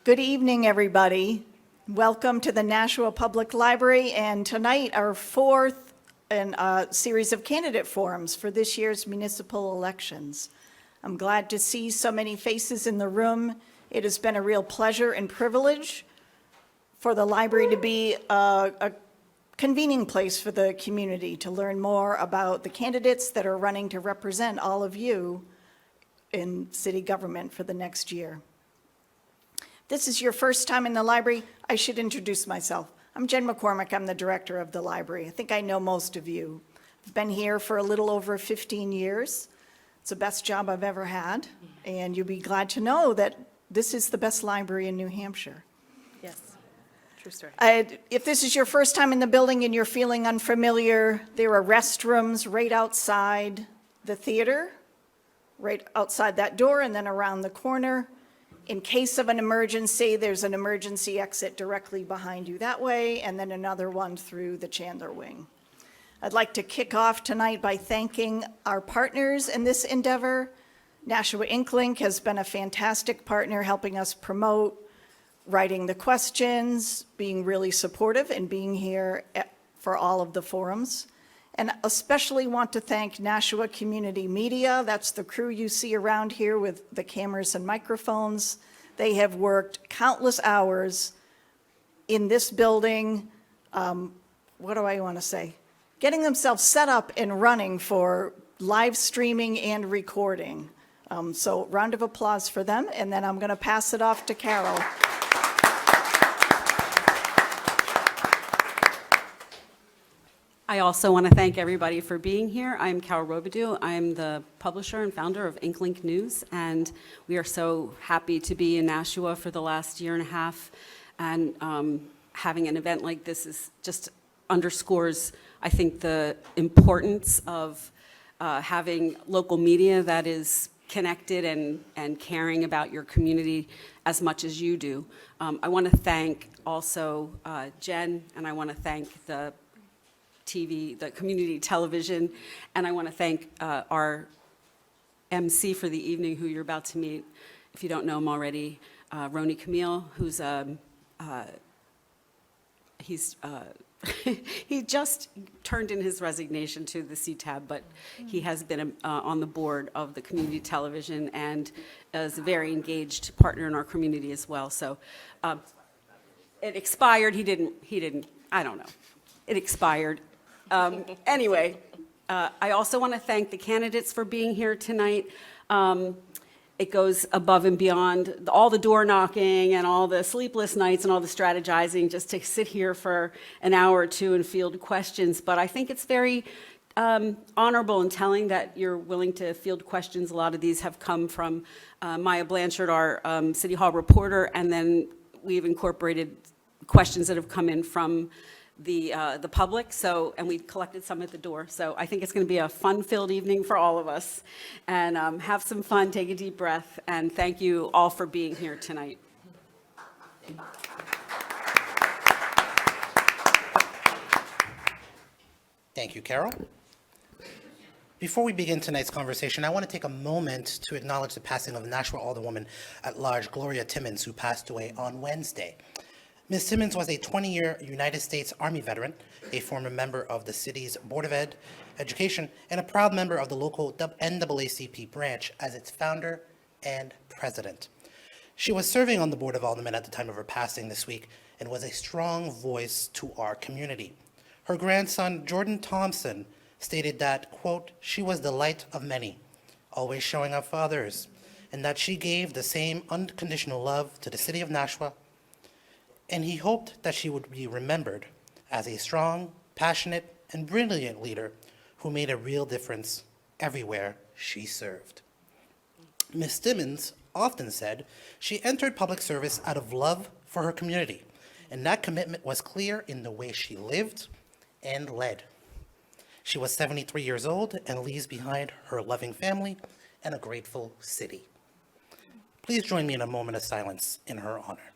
Good evening, everybody. Welcome to the Nashua Public Library, and tonight our fourth in a series of candidate forums for this year's municipal elections. I'm glad to see so many faces in the room. It has been a real pleasure and privilege for the library to be a convening place for the community to learn more about the candidates that are running to represent all of you in city government for the next year. This is your first time in the library, I should introduce myself. I'm Jen McCormick, I'm the director of the library. I think I know most of you. I've been here for a little over 15 years. It's the best job I've ever had, and you'll be glad to know that this is the best library in New Hampshire. Yes, true story. If this is your first time in the building and you're feeling unfamiliar, there are restrooms right outside the theater, right outside that door and then around the corner. In case of an emergency, there's an emergency exit directly behind you that way, and then another one through the Chandler Wing. I'd like to kick off tonight by thanking our partners in this endeavor. Nashua Inklink has been a fantastic partner helping us promote, writing the questions, being really supportive, and being here for all of the forums. And especially want to thank Nashua Community Media. That's the crew you see around here with the cameras and microphones. They have worked countless hours in this building. What do I want to say? Getting themselves set up and running for live streaming and recording. So round of applause for them. And then I'm going to pass it off to Carol. I also want to thank everybody for being here. I'm Carol Robidoux. I'm the publisher and founder of Inklink News, and we are so happy to be in Nashua for the last year and a half. And having an event like this is just underscores, I think, the importance of having local media that is connected and caring about your community as much as you do. I want to thank also Jen, and I want to thank the community television, and I want to thank our MC for the evening, who you're about to meet, if you don't know him already, Roni Camille, who's he just turned in his resignation to the CTAB, but he has been on the board of the community television and is a very engaged partner in our community as well. So it expired. He didn't. I don't know. It expired. Anyway, I also want to thank the candidates for being here tonight. It goes above and beyond all the door knocking and all the sleepless nights and all the strategizing just to sit here for an hour or two and field questions. But I think it's very honorable and telling that you're willing to field questions. A lot of these have come from Maya Blanchard, our City Hall reporter, and then we've incorporated questions that have come in from the public, and we collected some at the door. So I think it's going to be a fun-filled evening for all of us. And have some fun, take a deep breath, and thank you all for being here tonight. Thank you, Carol. Before we begin tonight's conversation, I want to take a moment to acknowledge the passing of Nashua Alderwoman at Large Gloria Timmons, who passed away on Wednesday. Ms. Timmons was a 20-year United States Army veteran, a former member of the city's Board of Education, and a proud member of the local NAACP branch as its founder and president. She was serving on the Board of Aldermen at the time of her passing this week and was a strong voice to our community. Her grandson, Jordan Thompson, stated that, quote, she was the light of many, always showing up for others, and that she gave the same unconditional love to the city of Nashua, and he hoped that she would be remembered as a strong, passionate, and brilliant leader who made a real difference everywhere she served. Ms. Timmons often said she entered public service out of love for her community, and that commitment was clear in the way she lived and led. She was 73 years old and leaves behind her loving family and a grateful city. Please join me in a moment of silence in her honor.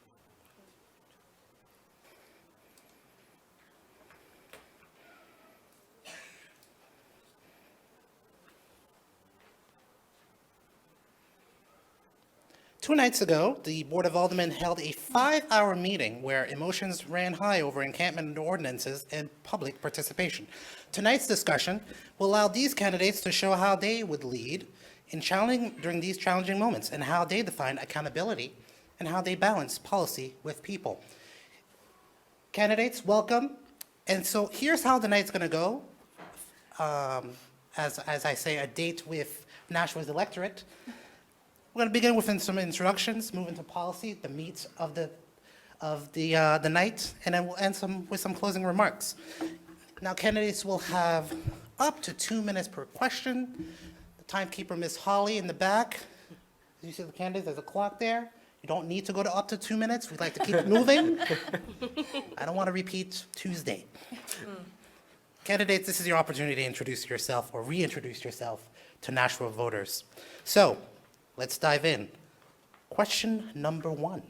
2 nights ago, the Board of Aldermen held a 5-hour meeting where emotions ran high over encampment ordinances and public participation. Tonight's discussion will allow these candidates to show how they would lead during these challenging moments and how they define accountability and how they balance policy with people. Candidates, welcome. And so here's how the night's going to go. As I say, a date with Nashua's electorate. We're going to begin with some introductions, move into policy, the meat of the night, and then we'll end with some closing remarks. Now, candidates will have up to 2 minutes per question. The timekeeper, Ms. Holly, in the back. You see the candidates, there's a clock there. You don't need to go to up to 2 minutes. We'd like to keep it moving. I don't want to repeat Tuesday. Candidates, this is your opportunity to introduce yourself or reintroduce yourself to Nashua voters. So, let's dive in. Question number 1.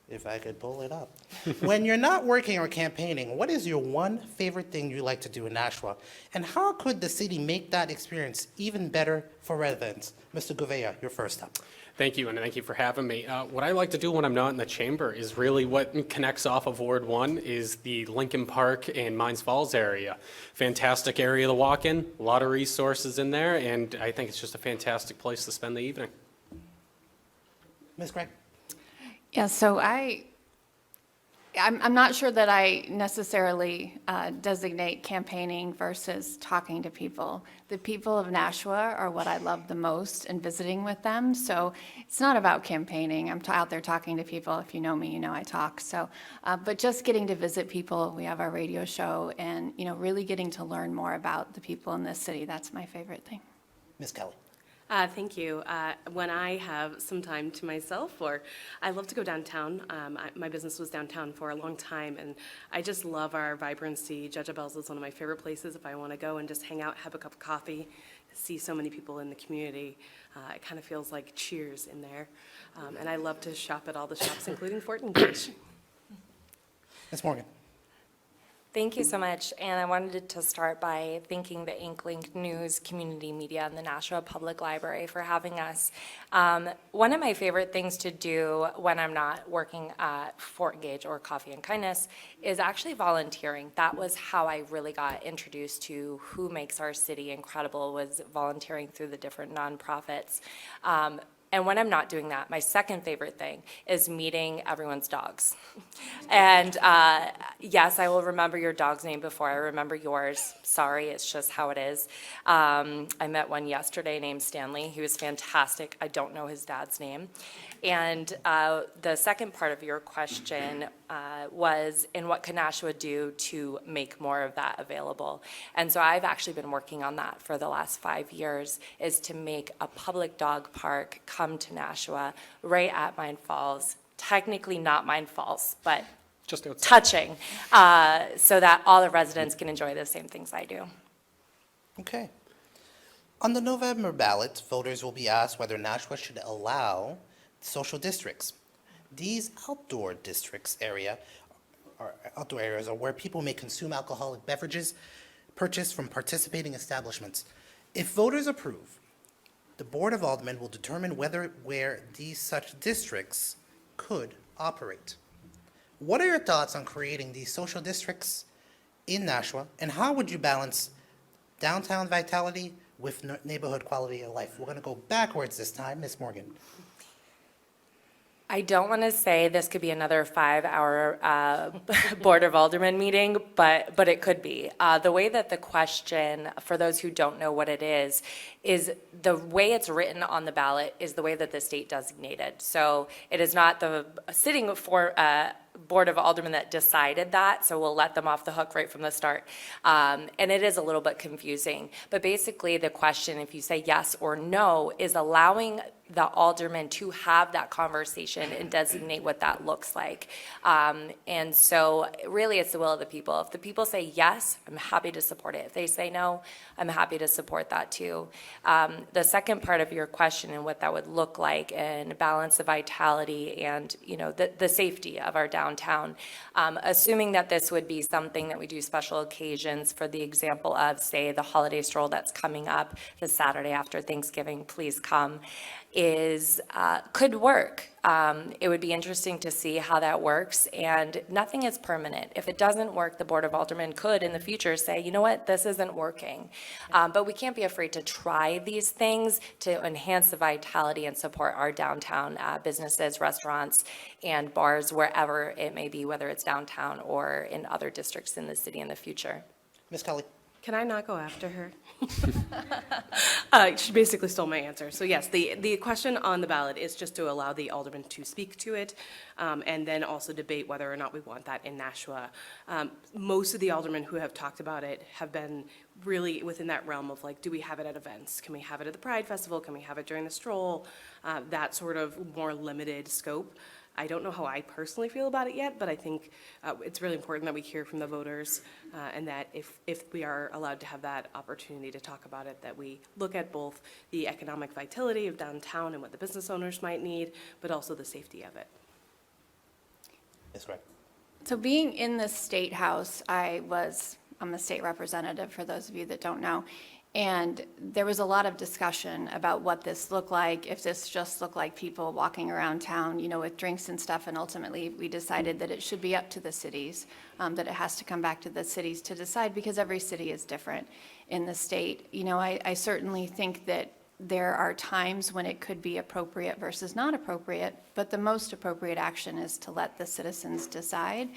If I could pull it up. When you're not working or campaigning, what is your one favorite thing you like to do in Nashua? And how could the city make that experience even better for residents? Mr. Gouveia, you're first up. Thank you, and thank you for having me. What I like to do when I'm not in the chamber is really what connects off of Ward 1 is the Lincoln Park and Mines Falls area. Fantastic area to walk in, a lot of resources in there, and I think it's just a fantastic place to spend the evening. Ms. Gregg? Yeah, so I'm not sure that I necessarily designate campaigning versus talking to people. The people of Nashua are what I love the most and visiting with them. So it's not about campaigning. I'm out there talking to people. If you know me, you know I talk. So, but just getting to visit people. We have our radio show, and really getting to learn more about the people in this city. That's my favorite thing. Ms. Kelly? Thank you. When I have some time to myself, or I love to go downtown. My business was downtown for a long time, and I just love our vibrancy. Jezebel's is one of my favorite places if I want to go and just hang out, have a cup of coffee, see so many people in the community. It kind of feels like Cheers in there. And I love to shop at all the shops, including Fort Engage. Ms. Morgan? Thank you so much, and I wanted to start by thanking the Inklink News Community Media and the Nashua Public Library for having us. One of my favorite things to do when I'm not working at Fort Engage or Coffee and Kindness is actually volunteering. That was how I really got introduced to who makes our city incredible, was volunteering through the different nonprofits. And when I'm not doing that, my second favorite thing is meeting everyone's dogs. And yes, I will remember your dog's name before I remember yours. Sorry, it's just how it is. I met one yesterday named Stanley. He was fantastic. I don't know his dad's name. And the second part of your question was, in what can Nashua do to make more of that available? And so I've actually been working on that for the last 5 years, is to make a public dog park come to Nashua right at Mine Falls. Technically not Mine Falls, but Just outside. touching, so that all the residents can enjoy the same things I do. Okay. On the November ballot, voters will be asked whether Nashua should allow social districts. These outdoor areas are where people may consume alcoholic beverages purchased from participating establishments. If voters approve, the Board of Aldermen will determine where these such districts could operate. What are your thoughts on creating these social districts in Nashua, and how would you balance downtown vitality with neighborhood quality of life? We're going to go backwards this time. Ms. Morgan. I don't want to say this could be another 5-hour Board of Aldermen meeting, but it could be. The way that the question, for those who don't know what it is the way it's written on the ballot is the way that the state designated. So it is not the sitting for Board of Aldermen that decided that, so we'll let them off the hook right from the start. And it is a little bit confusing. But basically the question, if you say yes or no, is allowing the aldermen to have that conversation and designate what that looks like. And so really it's the will of the people. If the people say yes, I'm happy to support it. If they say no, I'm happy to support that too. The second part of your question and what that would look like and balance the vitality and the safety of our downtown downtown. Assuming that this would be something that we do special occasions, for the example of, say, the holiday stroll that's coming up the Saturday after Thanksgiving, please come, could work. It would be interesting to see how that works, and nothing is permanent. If it doesn't work, the Board of Aldermen could in the future say, you know what, this isn't working. But we can't be afraid to try these things to enhance the vitality and support our downtown businesses, restaurants, and bars, wherever it may be, whether it's downtown or in other districts in the city in the future. Ms. Kelly? Can I not go after her? She basically stole my answer. So yes, the question on the ballot is just to allow the alderman to speak to it, and then also debate whether or not we want that in Nashua. Most of the aldermen who have talked about it have been really within that realm of like, do we have it at events? Can we have it at the Pride Festival? Can we have it during the stroll? That sort of more limited scope. I don't know how I personally feel about it yet, but I think it's really important that we hear from the voters, and that if we are allowed to have that opportunity to talk about it, that we look at both the economic vitality of downtown and what the business owners might need, but also the safety of it. Ms. Gregg? So being in the State House, I'm a state representative, for those of you that don't know, and there was a lot of discussion about what this looked like, if this just looked like people walking around town, with drinks and stuff, and ultimately we decided that it should be up to the cities, that it has to come back to the cities to decide, because every city is different in the state. I certainly think that there are times when it could be appropriate versus not appropriate, but the most appropriate action is to let the citizens decide.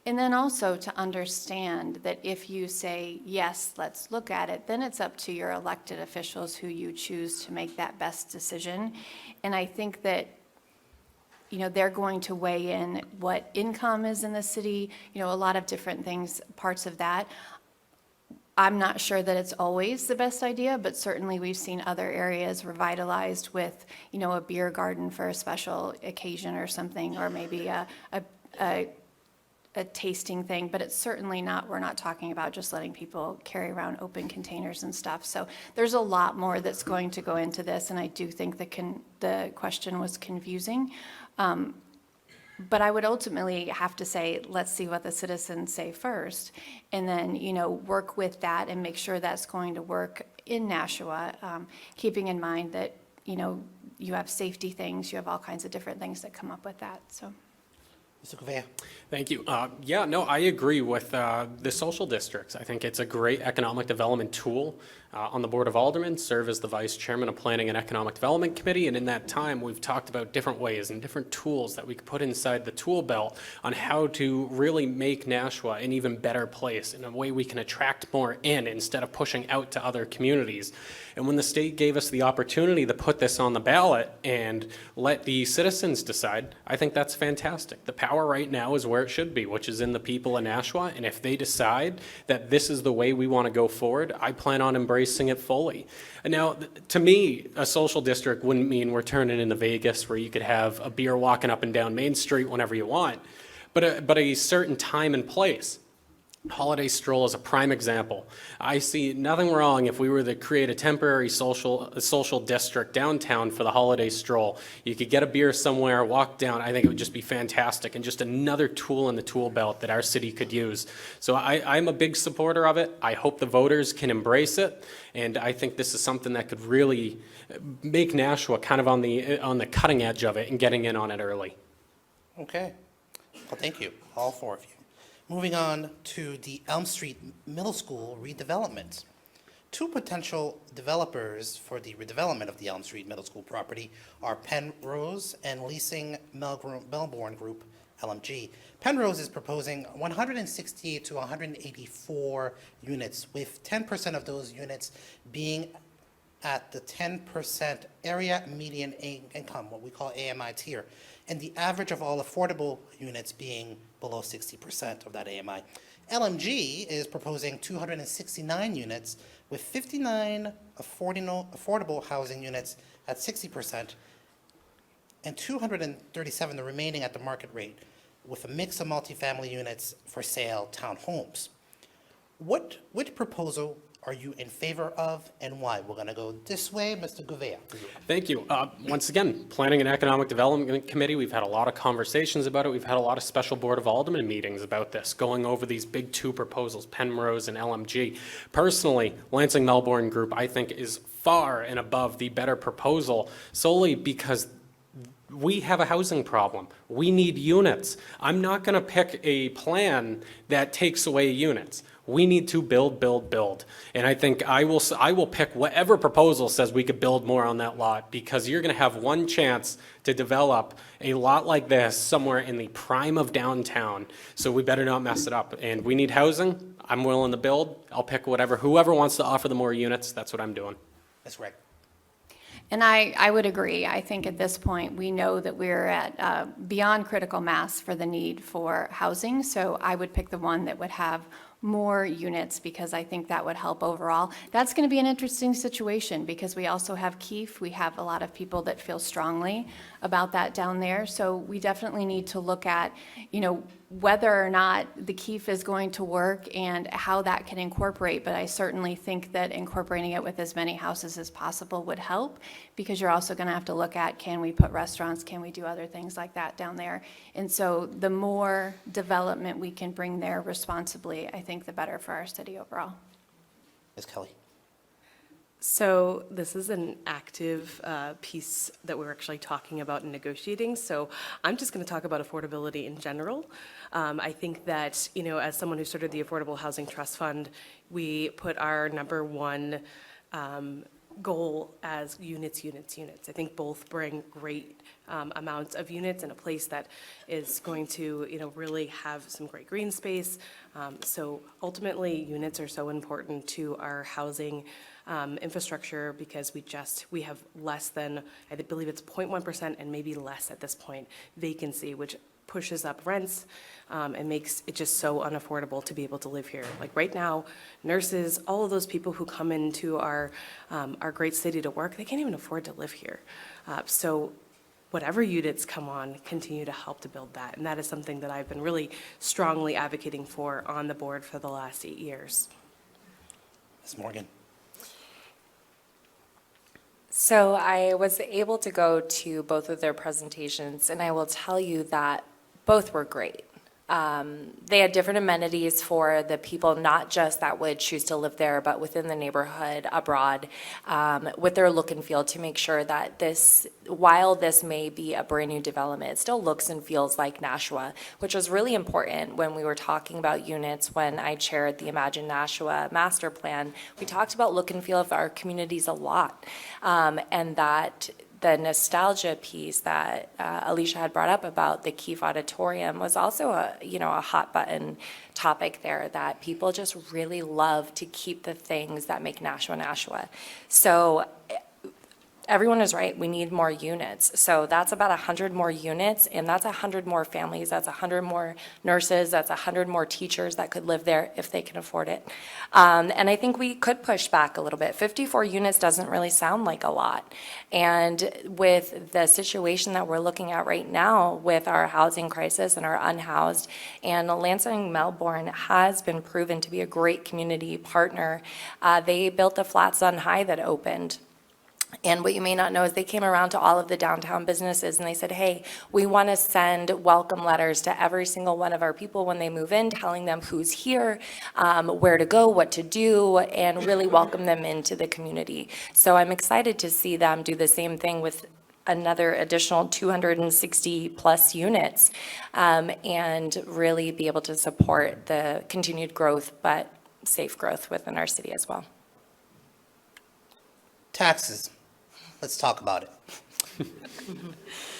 And then also to understand that if you say, yes, let's look at it, then it's up to your elected officials who you choose to make that best decision. And I think that, they're going to weigh in what income is in the city, a lot of different things, parts of that. I'm not sure that it's always the best idea, but certainly we've seen other areas revitalized with, a beer garden for a special occasion or something, or maybe a tasting thing, but it's certainly not, we're not talking about just letting people carry around open containers and stuff. So there's a lot more that's going to go into this, and I do think the question was confusing. But I would ultimately have to say, let's see what the citizens say first, and then, work with that and make sure that's going to work in Nashua, keeping in mind that, you have safety things, you have all kinds of different things that come up with that, so. Mr. Gouveia? Thank you. I agree with the social districts. I think it's a great economic development tool. On the Board of Aldermen, serve as the Vice Chairman of Planning and Economic Development Committee, and in that time, we've talked about different ways and different tools that we could put inside the tool belt on how to really make Nashua an even better place, in a way we can attract more in instead of pushing out to other communities. And when the state gave us the opportunity to put this on the ballot and let the citizens decide, I think that's fantastic. The power right now is where it should be, which is in the people of Nashua, and if they decide that this is the way we want to go forward, I plan on embracing it fully. And now, to me, a social district wouldn't mean we're turning into Vegas where you could have a beer walking up and down Main Street whenever you want, but a certain time and place. Holiday stroll is a prime example. I see nothing wrong if we were to create a temporary social district downtown for the holiday stroll. You could get a beer somewhere, walk down. I think it would just be fantastic and just another tool in the tool belt that our city could use. So I'm a big supporter of it. I hope the voters can embrace it, and I think this is something that could really make Nashua kind of on the cutting edge of it and getting in on it early. Okay. Well, thank you, all four of you. Moving on to the Elm Street Middle School redevelopment. Two potential developers for the redevelopment of the Elm Street Middle School property are Penrose and Leasing Melbourne Group, LMG. Penrose is proposing 168 to 184 units, with 10% of those units being at the 10% area median income, what we call AMI tier, and the average of all affordable units being below 60% of that AMI. LMG is proposing 269 units, with 59 affordable housing units at 60%, and 237 the remaining at the market rate, with a mix of multifamily units for sale townhomes. Which proposal are you in favor of and why? We're going to go this way, Mr. Gouveia. Thank you. Once again, Planning and Economic Development Committee, we've had a lot of conversations about it. We've had a lot of special Board of Aldermen meetings about this, going over these big two proposals, Penrose and LMG. Personally, Lansing Melbourne Group, I think, is far and above the better proposal, solely because we have a housing problem. We need units. I'm not going to pick a plan that takes away units. We need to build, build, build. And I think I will pick whatever proposal says we could build more on that lot, because you're going to have one chance to develop a lot like this somewhere in the prime of downtown. So we better not mess it up. And we need housing. I'm willing to build. I'll pick whoever wants to offer the more units. That's what I'm doing. That's right. And I would agree. I think at this point, we know that we're at beyond critical mass for the need for housing. So I would pick the one that would have more units, because I think that would help overall. That's going to be an interesting situation, because we also have Keefe. We have a lot of people that feel strongly about that down there. So we definitely need to look at, whether or not the Keefe is going to work and how that can incorporate. But I certainly think that incorporating it with as many houses as possible would help, because you're also going to have to look at, can we put restaurants, can we do other things like that down there? And so the more development we can bring there responsibly, I think the better for our city overall. Ms. Kelly. So this is an active piece that we're actually talking about and negotiating. So I'm just going to talk about affordability in general. I think that, as someone who started the Affordable Housing Trust Fund, we put our number one goal as units. I think both bring great amounts of units in a place that is going to, really have some great green space. So ultimately, units are so important to our housing infrastructure, because we have less than, I believe it's 0.1% and maybe less at this point, vacancy, which pushes up rents and makes it just so unaffordable to be able to live here. Like right now, nurses, all of those people who come into our great city to work, they can't even afford to live here. So whatever units come on, continue to help to build that. And that is something that I've been really strongly advocating for on the board for the last 8 years. Ms. Morgan. So I was able to go to both of their presentations, and I will tell you that both were great. They had different amenities for the people, not just that would choose to live there, but within the neighborhood, abroad, with their look and feel, to make sure that while this may be a brand new development, it still looks and feels like Nashua, which was really important when we were talking about units. When I chaired the Imagine Nashua master plan, we talked about look and feel of our communities a lot, and that the nostalgia piece that Alicia had brought up about the Keefe Auditorium was also a hot button topic there, that people just really love to keep the things that make Nashua Nashua. So everyone is right, we need more units. So that's about 100 more units, and that's 100 more families, that's 100 more nurses, that's 100 more teachers that could live there if they can afford it. And I think we could push back a little bit. 54 units doesn't really sound like a lot. And with the situation that we're looking at right now with our housing crisis and our unhoused, and Lansing Melbourne has been proven to be a great community partner. They built the Flats on High that opened. And what you may not know is they came around to all of the downtown businesses and they said, hey, we want to send welcome letters to every single one of our people when they move in, telling them who's here, where to go, what to do, and really welcome them into the community. So I'm excited to see them do the same thing with another additional 260 plus units, and really be able to support the continued growth, but safe growth within our city as well. Taxes. Let's talk about it.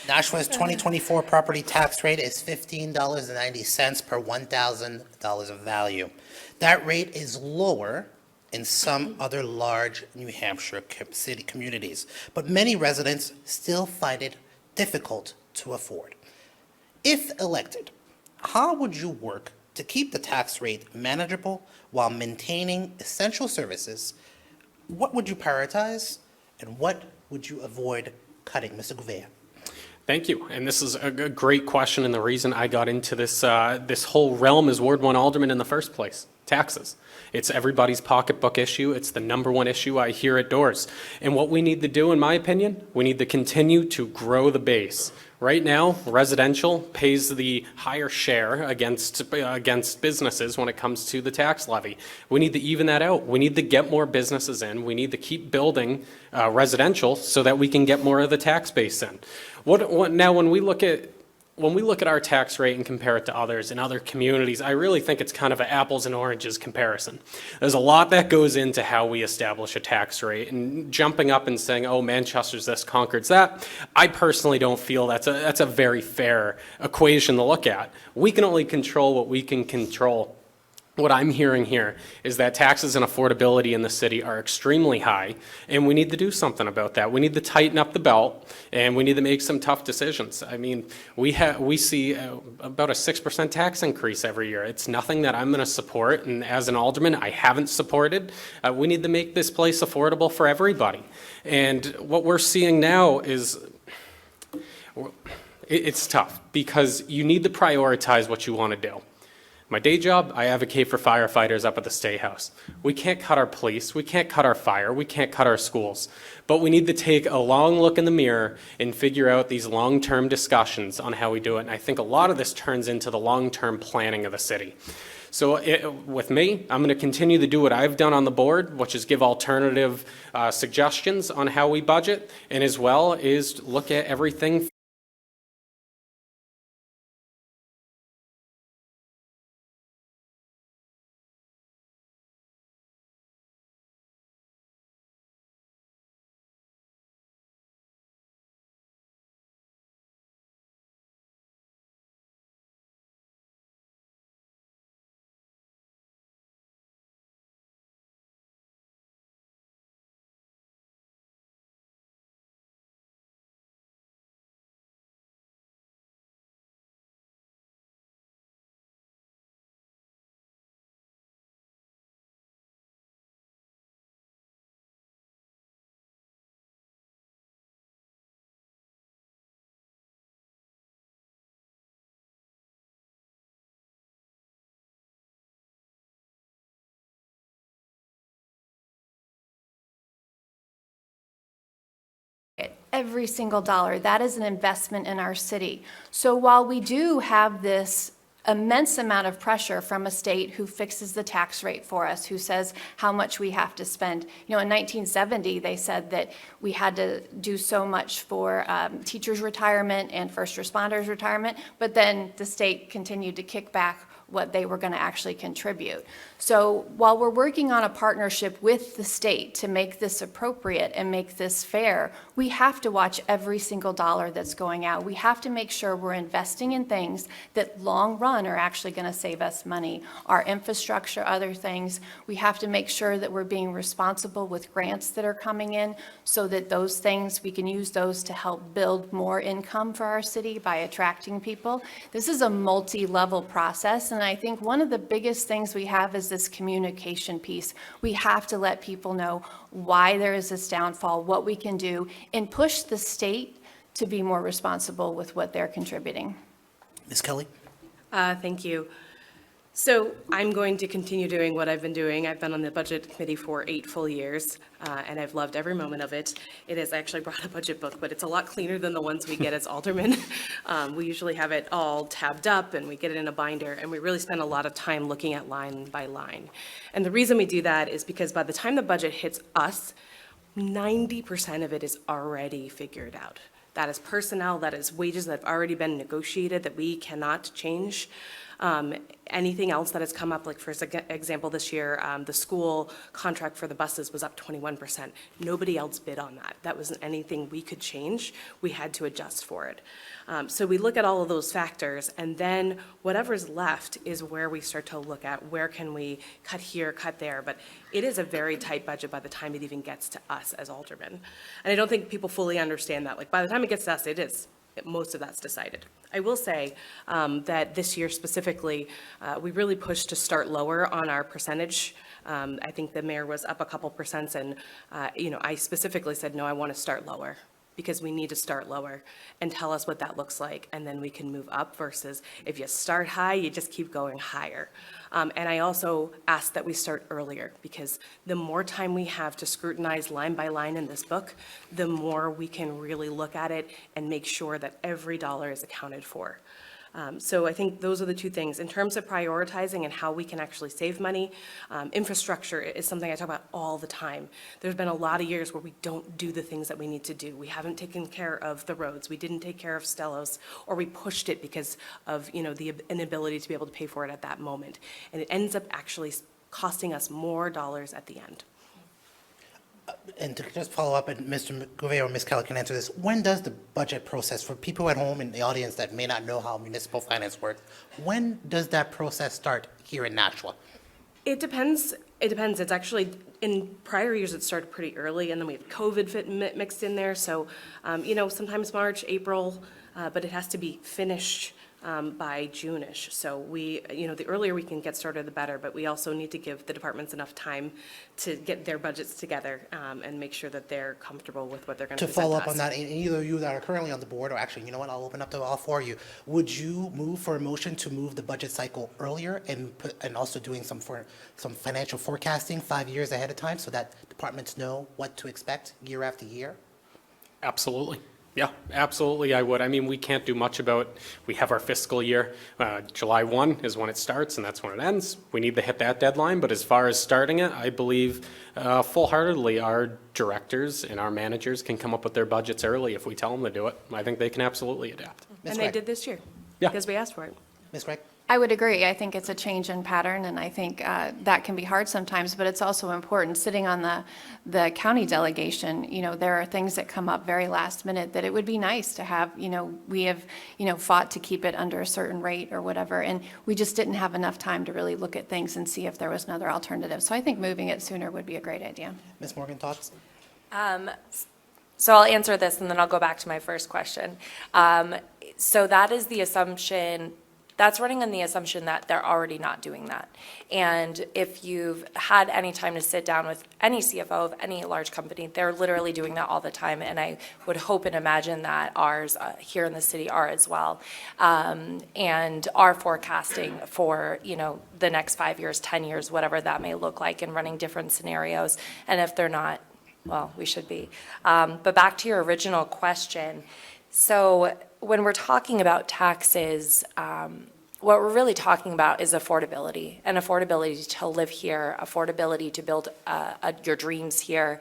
Nashua's 2024 property tax rate is $15.90 per $1,000 of value. That rate is lower in some other large New Hampshire city communities, but many residents still find it difficult to afford. If elected, how would you work to keep the tax rate manageable while maintaining essential services? What would you prioritize, and what would you avoid cutting? Mr. Gouveia. Thank you. And this is a great question, and the reason I got into this whole realm as Ward 1 Alderman in the first place. taxes. It's everybody's pocketbook issue. It's the number one issue I hear at doors. And what we need to do, in my opinion, we need to continue to grow the base. Right now, residential pays the higher share against businesses when it comes to the tax levy. We need to even that out. We need to get more businesses in. We need to keep building residential so that we can get more of the tax base in. Now, when we look at our tax rate and compare it to others in other communities, I really think it's kind of an apples and oranges comparison. There's a lot that goes into how we establish a tax rate, and jumping up and saying, oh, Manchester's this, Concord's that, I personally don't feel that's a very fair equation to look at. We can only control what we can control. What I'm hearing here is that taxes and affordability in the city are extremely high, and we need to do something about that. We need to tighten up the belt, and we need to make some tough decisions. I mean, we see about a 6% tax increase every year. It's nothing that I'm going to support, and as an alderman, I haven't supported. We need to make this place affordable for everybody. And what we're seeing now is it's tough because you need to prioritize what you want to do. My day job, I advocate for firefighters up at the State House. We can't cut our police, we can't cut our fire, we can't cut our schools. But we need to take a long look in the mirror and figure out these long-term discussions on how we do it. And I think a lot of this turns into the long-term planning of the city. So with me, I'm going to continue to do what I've done on the board, which is give alternative suggestions on how we budget, and as well is look at everything every single dollar. That is an investment in our city. So while we do have this immense amount of pressure from a state who fixes the tax rate for us, who says how much we have to spend. You know, in 1970, they said that we had to do so much for teachers' retirement and first responders' retirement, but then the state continued to kick back what they were going to actually contribute. So while we're working on a partnership with the state to make this appropriate and make this fair, we have to watch every single dollar that's going out. We have to make sure we're investing in things that long run are actually going to save us money. Our infrastructure, other things. We have to make sure that we're being responsible with grants that are coming in so that those things, we can use those to help build more income for our city by attracting people. This is a multi-level process, and I think one of the biggest things we have is this communication piece. We have to let people know why there is this downfall, what we can do, and push the state to be more responsible with what they're contributing. Ms. Kelly? Thank you. So I'm going to continue doing what I've been doing. I've been on the budget committee for 8 full years, and I've loved every moment of it. It has actually brought a budget book, but it's a lot cleaner than the ones we get as aldermen. We usually have it all tabbed up, and we get it in a binder, and we really spend a lot of time looking at line by line. And the reason we do that is because by the time the budget hits us, 90% of it is already figured out. That is personnel, that is wages that have already been negotiated that we cannot change. Anything else that has come up, like for example, this year, the school contract for the buses was up 21%. Nobody else bid on that. That wasn't anything we could change. We had to adjust for it. So we look at all of those factors, and then whatever's left is where we start to look at where can we cut here, cut there. But it is a very tight budget by the time it even gets to us as aldermen. And I don't think people fully understand that. Like by the time it gets to us, it is. Most of that's decided. I will say that this year specifically, we really pushed to start lower on our percentage. I think the mayor was up a couple percents, and I specifically said, no, I want to start lower. because we need to start lower and tell us what that looks like, and then we can move up versus if you start high, you just keep going higher. And I also ask that we start earlier, because the more time we have to scrutinize line by line in this book, the more we can really look at it and make sure that every dollar is accounted for. So I think those are the two things. In terms of prioritizing and how we can actually save money, infrastructure is something I talk about all the time. There's been a lot of years where we don't do the things that we need to do. We haven't taken care of the roads. We didn't take care of Stellos, or we pushed it because of, the inability to be able to pay for it at that moment. And it ends up actually costing us more dollars at the end. And to just follow up, and Mr. Gouveia or Ms. Keller can answer this, when does the budget process, for people at home in the audience that may not know how municipal finance works, when does that process start here in Nashua? It depends. It's actually, in prior years, it started pretty early, and then we had COVID mixed in there. So, sometimes March, April, but it has to be finished by June-ish. So the earlier we can get started, the better, but we also need to give the departments enough time to get their budgets together and make sure that they're comfortable with what they're going to To present follow to up on us. that, and either of you that are currently on the board, or actually, you know what, I'll open up to all four of you. Would you move for a motion to move the budget cycle earlier and also doing some financial forecasting 5 years ahead of time so that departments know what to expect year after year? Absolutely. Yeah, absolutely, I would. I mean, we can't do much about, we have our fiscal year. July 1 is when it starts, and that's when it ends. We need to hit that deadline, but as far as starting it, I believe full-heartedly our directors and our managers can come up with their budgets early if we tell them to do it. I think they can absolutely adapt. Ms. And they Gregg? did this year. Yeah. Because we asked for it. Ms. Gregg? I would agree. I think it's a change in pattern, and I think that can be hard sometimes, but it's also important. Sitting on the county delegation, there are things that come up very last minute that it would be nice to have, we have, fought to keep it under a certain rate or whatever, and we just didn't have enough time to really look at things and see if there was another alternative. So I think moving it sooner would be a great idea. Ms. Morgan, thoughts? So I'll answer this, and then I'll go back to my first question. So that is the assumption. That's running on the assumption that they're already not doing that. And if you've had any time to sit down with any CFO of any large company, they're literally doing that all the time. And I would hope and imagine that ours here in the city are as well, and are forecasting for, the next 5 years, 10 years, whatever that may look like, and running different scenarios. And if they're not, well, we should be. But back to your original question. So when we're talking about taxes, what we're really talking about is affordability, and affordability to live here, affordability to build your dreams here,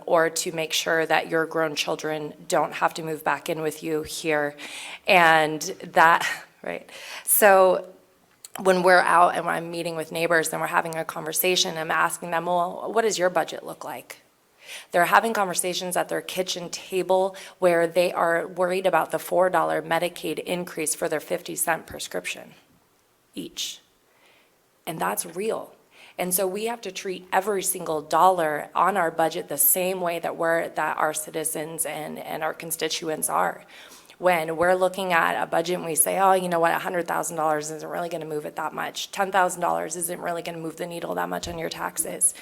or to make sure that your grown children don't have to move back in with you here. And that, right. So when we're out and when I'm meeting with neighbors and we're having a conversation, I'm asking them, well, what does your budget look like? They're having conversations at their kitchen table where they are worried about the $4 Medicaid increase for their 50-cent prescription each. And that's real. And so we have to treat every single dollar on our budget the same way that our citizens and our constituents are. When we're looking at a budget and we say, oh, you know what, $100,000 isn't really going to move it that much. $10,000 isn't really going to move the needle that much on your taxes.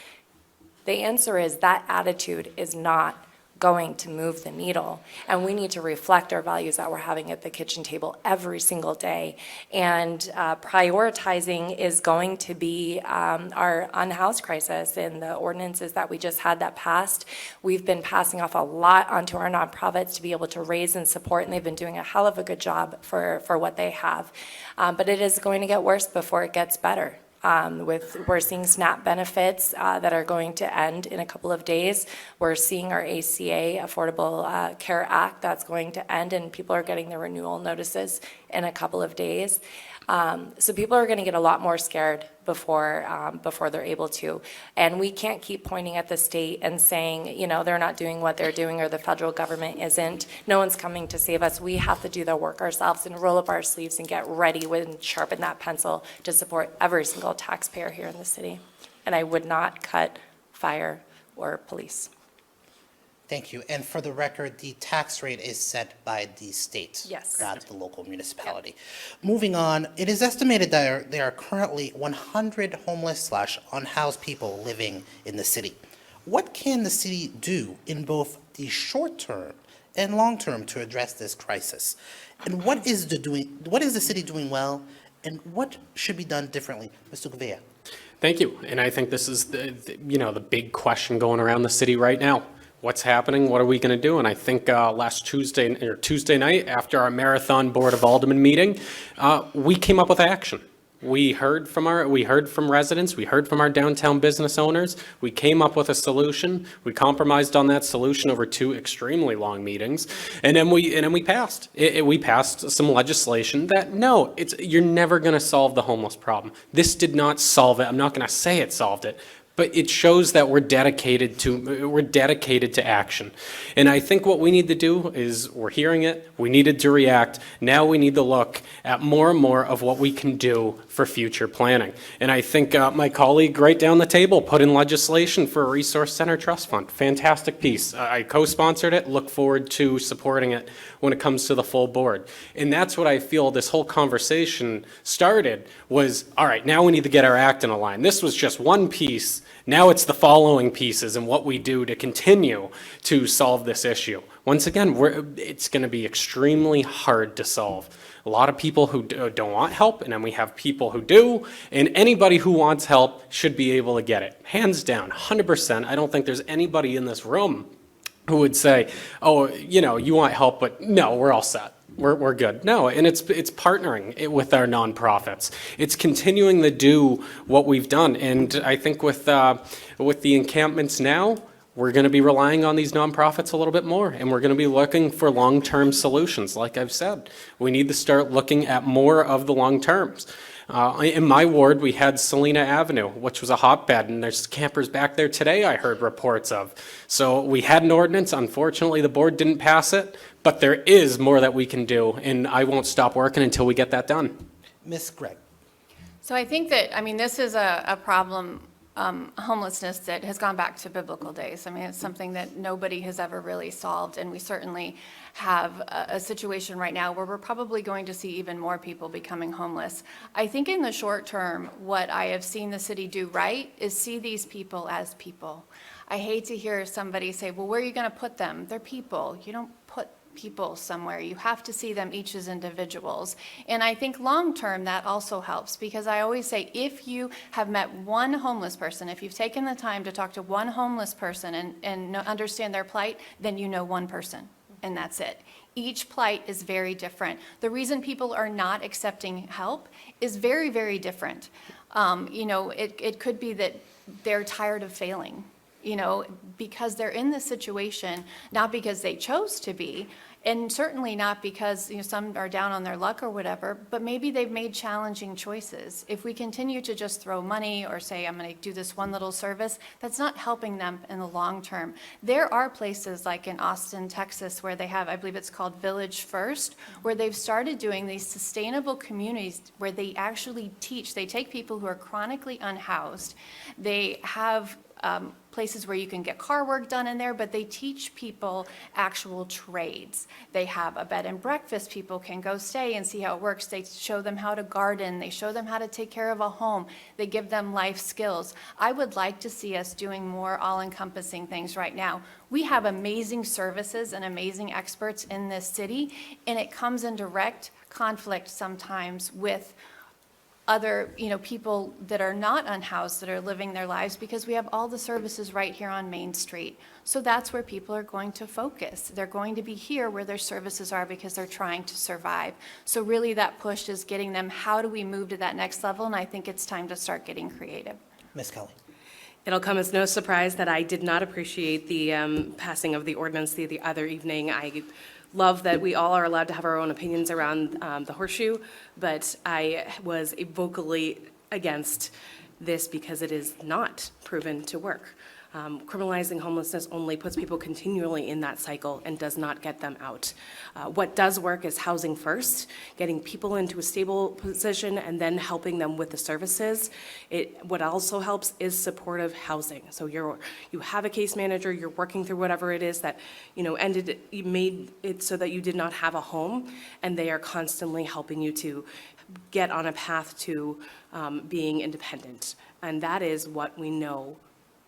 The answer is that attitude is not going to move the needle. And we need to reflect our values that we're having at the kitchen table every single day. And prioritizing is going to be our unhoused crisis and the ordinances that we just had that passed. We've been passing off a lot onto our nonprofits to be able to raise and support, and they've been doing a hell of a good job for what they have. But it is going to get worse before it gets better. We're seeing SNAP benefits that are going to end in a couple of days. We're seeing our ACA, Affordable Care Act, that's going to end, and people are getting their renewal notices in a couple of days. So people are going to get a lot more scared before they're able to. And we can't keep pointing at the state and saying, they're not doing what they're doing, or the federal government isn't. No one's coming to save us. We have to do the work ourselves and roll up our sleeves and get ready and sharpen that pencil to support every single taxpayer here in the city. And I would not cut fire or police. Thank you. And for the record, the tax rate is set by the state, Yes. not the local municipality. Moving on, it is estimated that there are currently 100 homeless/unhoused people living in the city. What can the city do in both the short term and long-term to address this crisis? And what is the city doing well, and what should be done differently? Mr. Gouveia. Thank you. And I think this is the big question going around the city right now. What's happening? What are we going to do? And I think last Tuesday night, after our marathon Board of Aldermen meeting, we came up with action. We heard from residents, we heard from our downtown business owners. We came up with a solution. We compromised on that solution over 2 extremely long meetings, and then we passed. We passed some legislation that you're never going to solve the homeless problem. This did not solve it. I'm not going to say it solved it, but it shows that we're dedicated to action. And I think what we need to do is, we're hearing it, we needed to react. Now we need to look at more and more of what we can do for future planning. And I think my colleague right down the table put in legislation for a resource center trust fund. Fantastic piece. I co-sponsored it, look forward to supporting it when it comes to the full board. And that's what I feel this whole conversation started was, all right, now we need to get our act in a line. This was just one piece. Now it's the following pieces and what we do to continue to solve this issue. Once again, it's going to be extremely hard to solve. A lot of people who don't want help, and then we have people who do, and anybody who wants help should be able to get it. Hands down, 100%. I don't think there's anybody in this room who would say, oh, you want help, but no, we're all set. We're good. No, and it's partnering with our nonprofits. It's continuing to do what we've done. And I think with the encampments now, we're going to be relying on these nonprofits a little bit more, and we're going to be looking for long-term solutions. Like I've said, we need to start looking at more of the long terms. In my ward, we had Salina Avenue, which was a hotbed, and there's campers back there today I heard reports of. So we had an ordinance. Unfortunately, the board didn't pass it, but there is more that we can do, and I won't stop working until we get that done. Ms. Gregg. So I think that, this is a problem, homelessness that has gone back to biblical days. It's something that nobody has ever really solved, and we certainly have a situation right now where we're probably going to see even more people becoming homeless. I think in the short term, what I have seen the city do right is see these people as people. I hate to hear somebody say, well, where are you going to put them? They're people. You don't put people somewhere. You have to see them each as individuals. And I think long-term that also helps, because I always say, if you have met one homeless person, if you've taken the time to talk to one homeless person and understand their plight, then you know one person, and that's it. Each plight is very different. The reason people are not accepting help is very, very different. It could be that they're tired of failing, because they're in this situation, not because they chose to be, and certainly not because, some are down on their luck or whatever, but maybe they've made challenging choices. If we continue to just throw money or say, I'm going to do this one little service, that's not helping them in the long term. There are places like in Austin, Texas, where they have, I believe it's called Village First, where they've started doing these sustainable communities where they actually teach. They take people who are chronically unhoused. They have places where you can get car work done in there, but they teach people actual trades. They have a bed and breakfast. People can go stay and see how it works. They show them how to garden. They show them how to take care of a home. They give them life skills. I would like to see us doing more all-encompassing things right now. We have amazing services and amazing experts in this city, and it comes in direct conflict sometimes with other, people that are not unhoused, that are living their lives, because we have all the services right here on Main Street. So that's where people are going to focus. They're going to be here where their services are because they're trying to survive. So really that push is getting them, how do we move to that next level? And I think it's time to start getting creative. Ms. Kelly. It'll come as no surprise that I did not appreciate the passing of the ordinance the other evening. I love that we all are allowed to have our own opinions around the horseshoe, but I was vocally against this because it is not proven to work. Criminalizing homelessness only puts people continually in that cycle and does not get them out. What does work is housing first, getting people into a stable position and then helping them with the services. What also helps is supportive housing. So you have a case manager, you're working through whatever it is that, you made it so that you did not have a home, and they are constantly helping you to get on a path to being independent. And that is what we know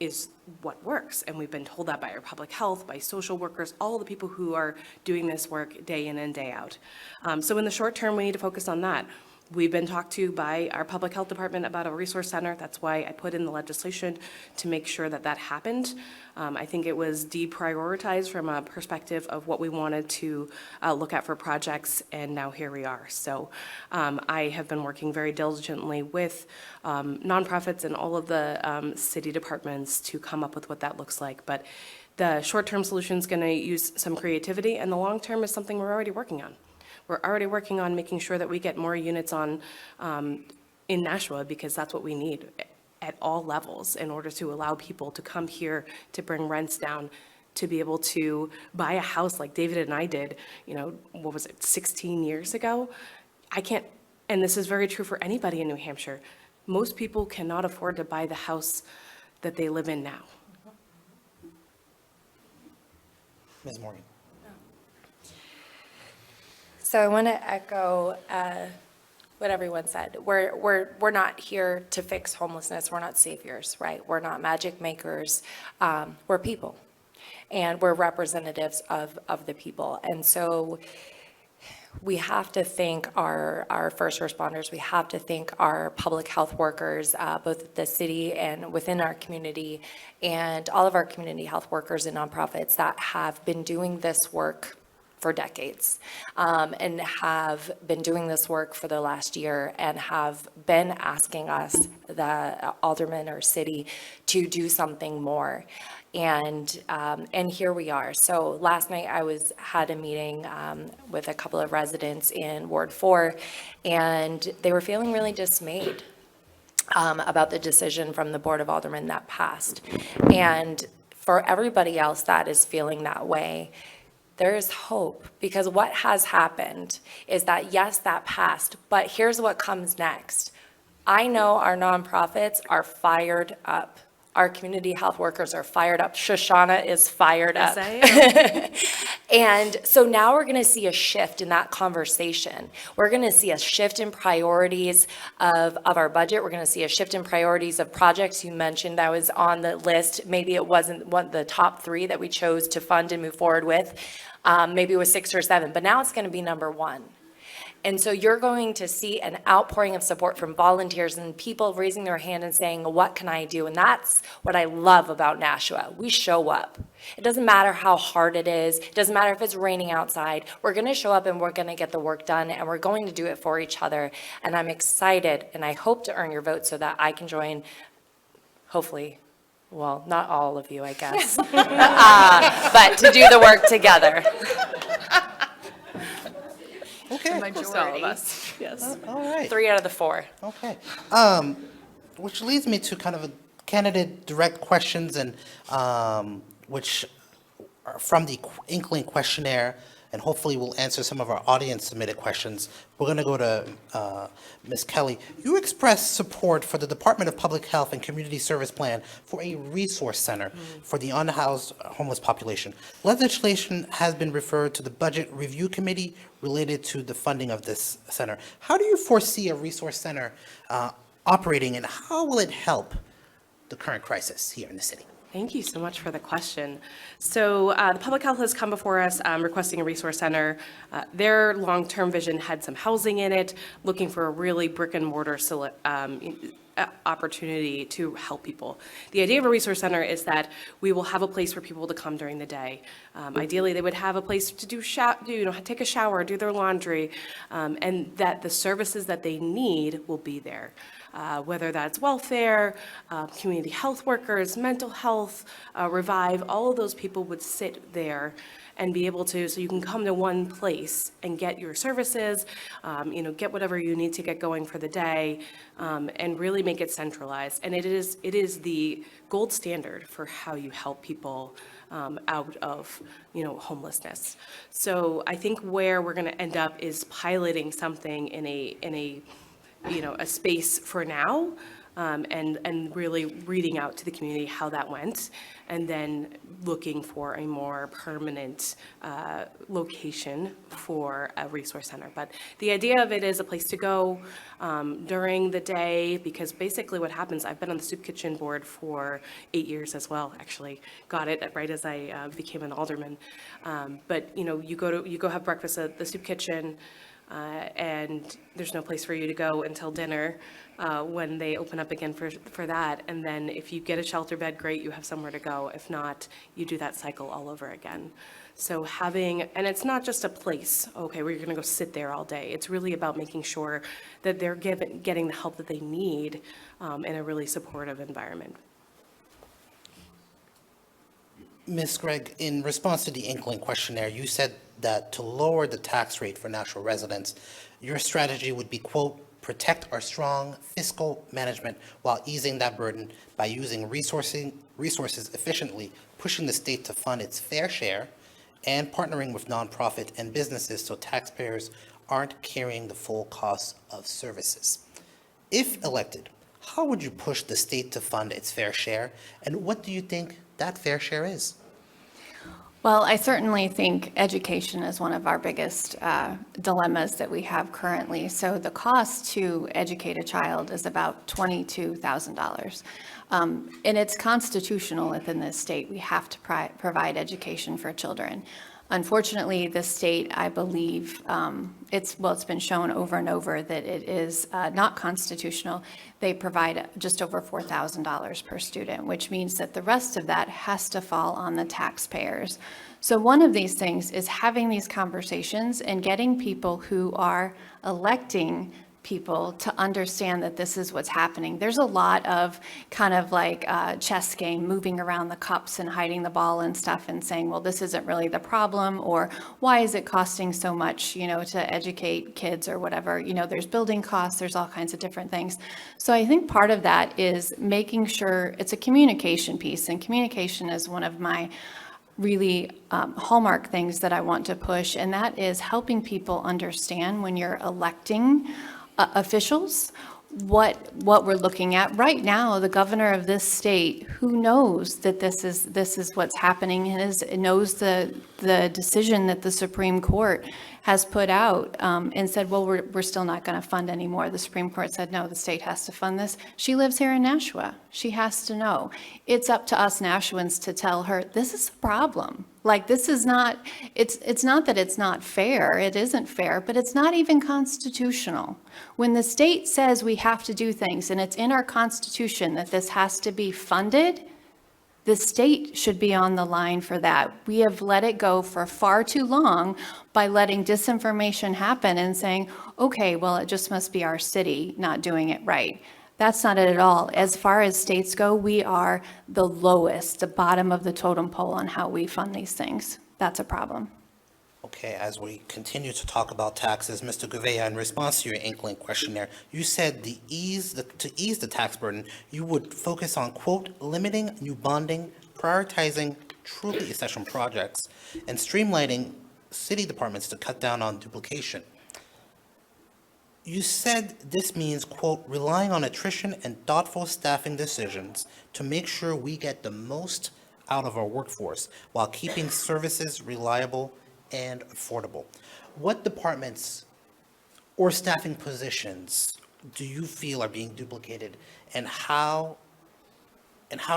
is what works. And we've been told that by our public health, by social workers, all the people who are doing this work day in and day out. So in the short term, we need to focus on that. We've been talked to by our public health department about a resource center. That's why I put in the legislation to make sure that that happened. I think it was deprioritized from a perspective of what we wanted to look at for projects, and now here we are. So I have been working very diligently with nonprofits and all of the city departments to come up with what that looks like. But the short-term solution is going to use some creativity, and the long-term is something we're already working on. We're already working on making sure that we get more units on in Nashua, because that's what we need at all levels in order to allow people to come here, to bring rents down, to be able to buy a house like David and I did, what was it, 16 years ago? I can't, and this is very true for anybody in New Hampshire, most people cannot afford to buy the house that they live in now. Ms. Morgan. So I want to echo what everyone said. We're not here to fix homelessness. We're not saviors, right? We're not magic makers. We're people, and we're representatives of the people. And so we have to thank our first responders. We have to thank our public health workers, both at the city and within our community, and all of our community health workers and nonprofits that have been doing this work for decades, and have been doing this work for the last year, and have been asking us, the aldermen or city, to do something more. And here we are. So last night I had a meeting with a couple of residents in Ward 4, and they were feeling really dismayed about the decision from the Board of Aldermen that passed. And for everybody else that is feeling that way, there is hope, because what has happened is that, yes, that passed, but here's what comes next. I know our nonprofits are fired up. Our community health workers are fired up. Shoshana is fired up. And so now we're going to see a shift in that conversation. We're going to see a shift in priorities of our budget. We're going to see a shift in priorities of projects you mentioned that was on the list. Maybe it wasn't one of the top 3 that we chose to fund and move forward with. Maybe it was 6 or 7, but now it's going to be number 1. And so you're going to see an outpouring of support from volunteers and people raising their hand and saying, what can I do? And that's what I love about Nashua. We show up. It doesn't matter how hard it is. It doesn't matter if it's raining outside. We're going to show up and we're going to get the work done, and we're going to do it for each other. And I'm excited, and I hope to earn your vote so that I can join, hopefully, well, not all of you, I guess, but to do the work together. Okay. Majority. All of us, yes. All right. 3 out of the 4. Okay. Which leads me to kind of a candidate direct questions, and which are from the Inkling questionnaire, and hopefully will answer some of our audience submitted questions. We're going to go to Ms. Kelly. You expressed support for the Department of Public Health and Community Service Plan for a resource center for the unhoused homeless population. Legislation has been referred to the Budget Review Committee related to the funding of this center. How do you foresee a resource center operating, and how will it help the current crisis here in the city? Thank you so much for the question. So the public health has come before us requesting a resource center. Their long-term vision had some housing in it, looking for a really brick and mortar opportunity to help people. The idea of a resource center is that we will have a place for people to come during the day. Ideally, they would have a place to take a shower, do their laundry, and that the services that they need will be there. Whether that's welfare, community health workers, mental health, Revive, all of those people would sit there and be able to, so you can come to one place and get your services, get whatever you need to get going for the day, and really make it centralized. And it is the gold standard for how you help people out of, homelessness. So I think where we're going to end up is piloting something in a space for now, and really reading out to the community how that went, and then looking for a more permanent location for a resource center. But the idea of it is a place to go during the day, because basically what happens, I've been on the soup kitchen board for 8 years as well, actually. Got it right as I became an alderman. But, you go have breakfast at the soup kitchen, and there's no place for you to go until dinner when they open up again for that. And then if you get a shelter bed, great, you have somewhere to go. If not, you do that cycle all over again. So and it's not just a place, okay, where you're going to go sit there all day. It's really about making sure that they're getting the help that they need in a really supportive environment. Ms. Gregg, in response to the Inkling questionnaire, you said that to lower the tax rate for Nashua residents, your strategy would be, quote, protect our strong fiscal management while easing that burden by using resources efficiently, pushing the state to fund its fair share, and partnering with nonprofit and businesses so taxpayers aren't carrying the full cost of services. If elected, how would you push the state to fund its fair share, and what do you think that fair share is? Well, I certainly think education is one of our biggest dilemmas that we have currently. So the cost to educate a child is about $22,000. And it's constitutional within this state. We have to provide education for children. Unfortunately, the state, I believe, it's been shown over and over that it is not constitutional. They provide just over $4,000 per student, which means that the rest of that has to fall on the taxpayers. So one of these things is having these conversations and getting people who are electing people to understand that this is what's happening. There's a lot of kind of like chess game, moving around the cups and hiding the ball and stuff and saying, well, this isn't really the problem, or why is it costing so much, to educate kids or whatever. There's building costs, there's all kinds of different things. So I think part of that is making sure it's a communication piece, and communication is one of my really hallmark things that I want to push, and that is helping people understand when you're electing officials what we're looking at right now. The governor of this state, who knows that this is what's happening, and knows the decision that the Supreme Court has put out and said, well, we're still not going to fund anymore. The Supreme Court said, no, the state has to fund this. She lives here in Nashua. She has to know. It's up to us Nashuans to tell her, this is a problem. Like, this is not, it's not that it's not fair. It isn't fair, but it's not even constitutional. When the state says we have to do things, and it's in our Constitution that this has to be funded, the state should be on the line for that. We have let it go for far too long by letting disinformation happen and saying, okay, well, it just must be our city not doing it right. That's not it at all. As far as states go, we are the lowest, the bottom of the totem pole on how we fund these things. That's a problem. Okay, as we continue to talk about taxes, Mr. Gouveia, in response to your Inkling questionnaire, you said to ease the tax burden, you would focus on, quote, limiting new bonding, prioritizing truly essential projects, and streamlining city departments to cut down on duplication. You said this means, quote, relying on attrition and thoughtful staffing decisions to make sure we get the most out of our workforce while keeping services reliable and affordable. What departments or staffing positions do you feel are being duplicated, and how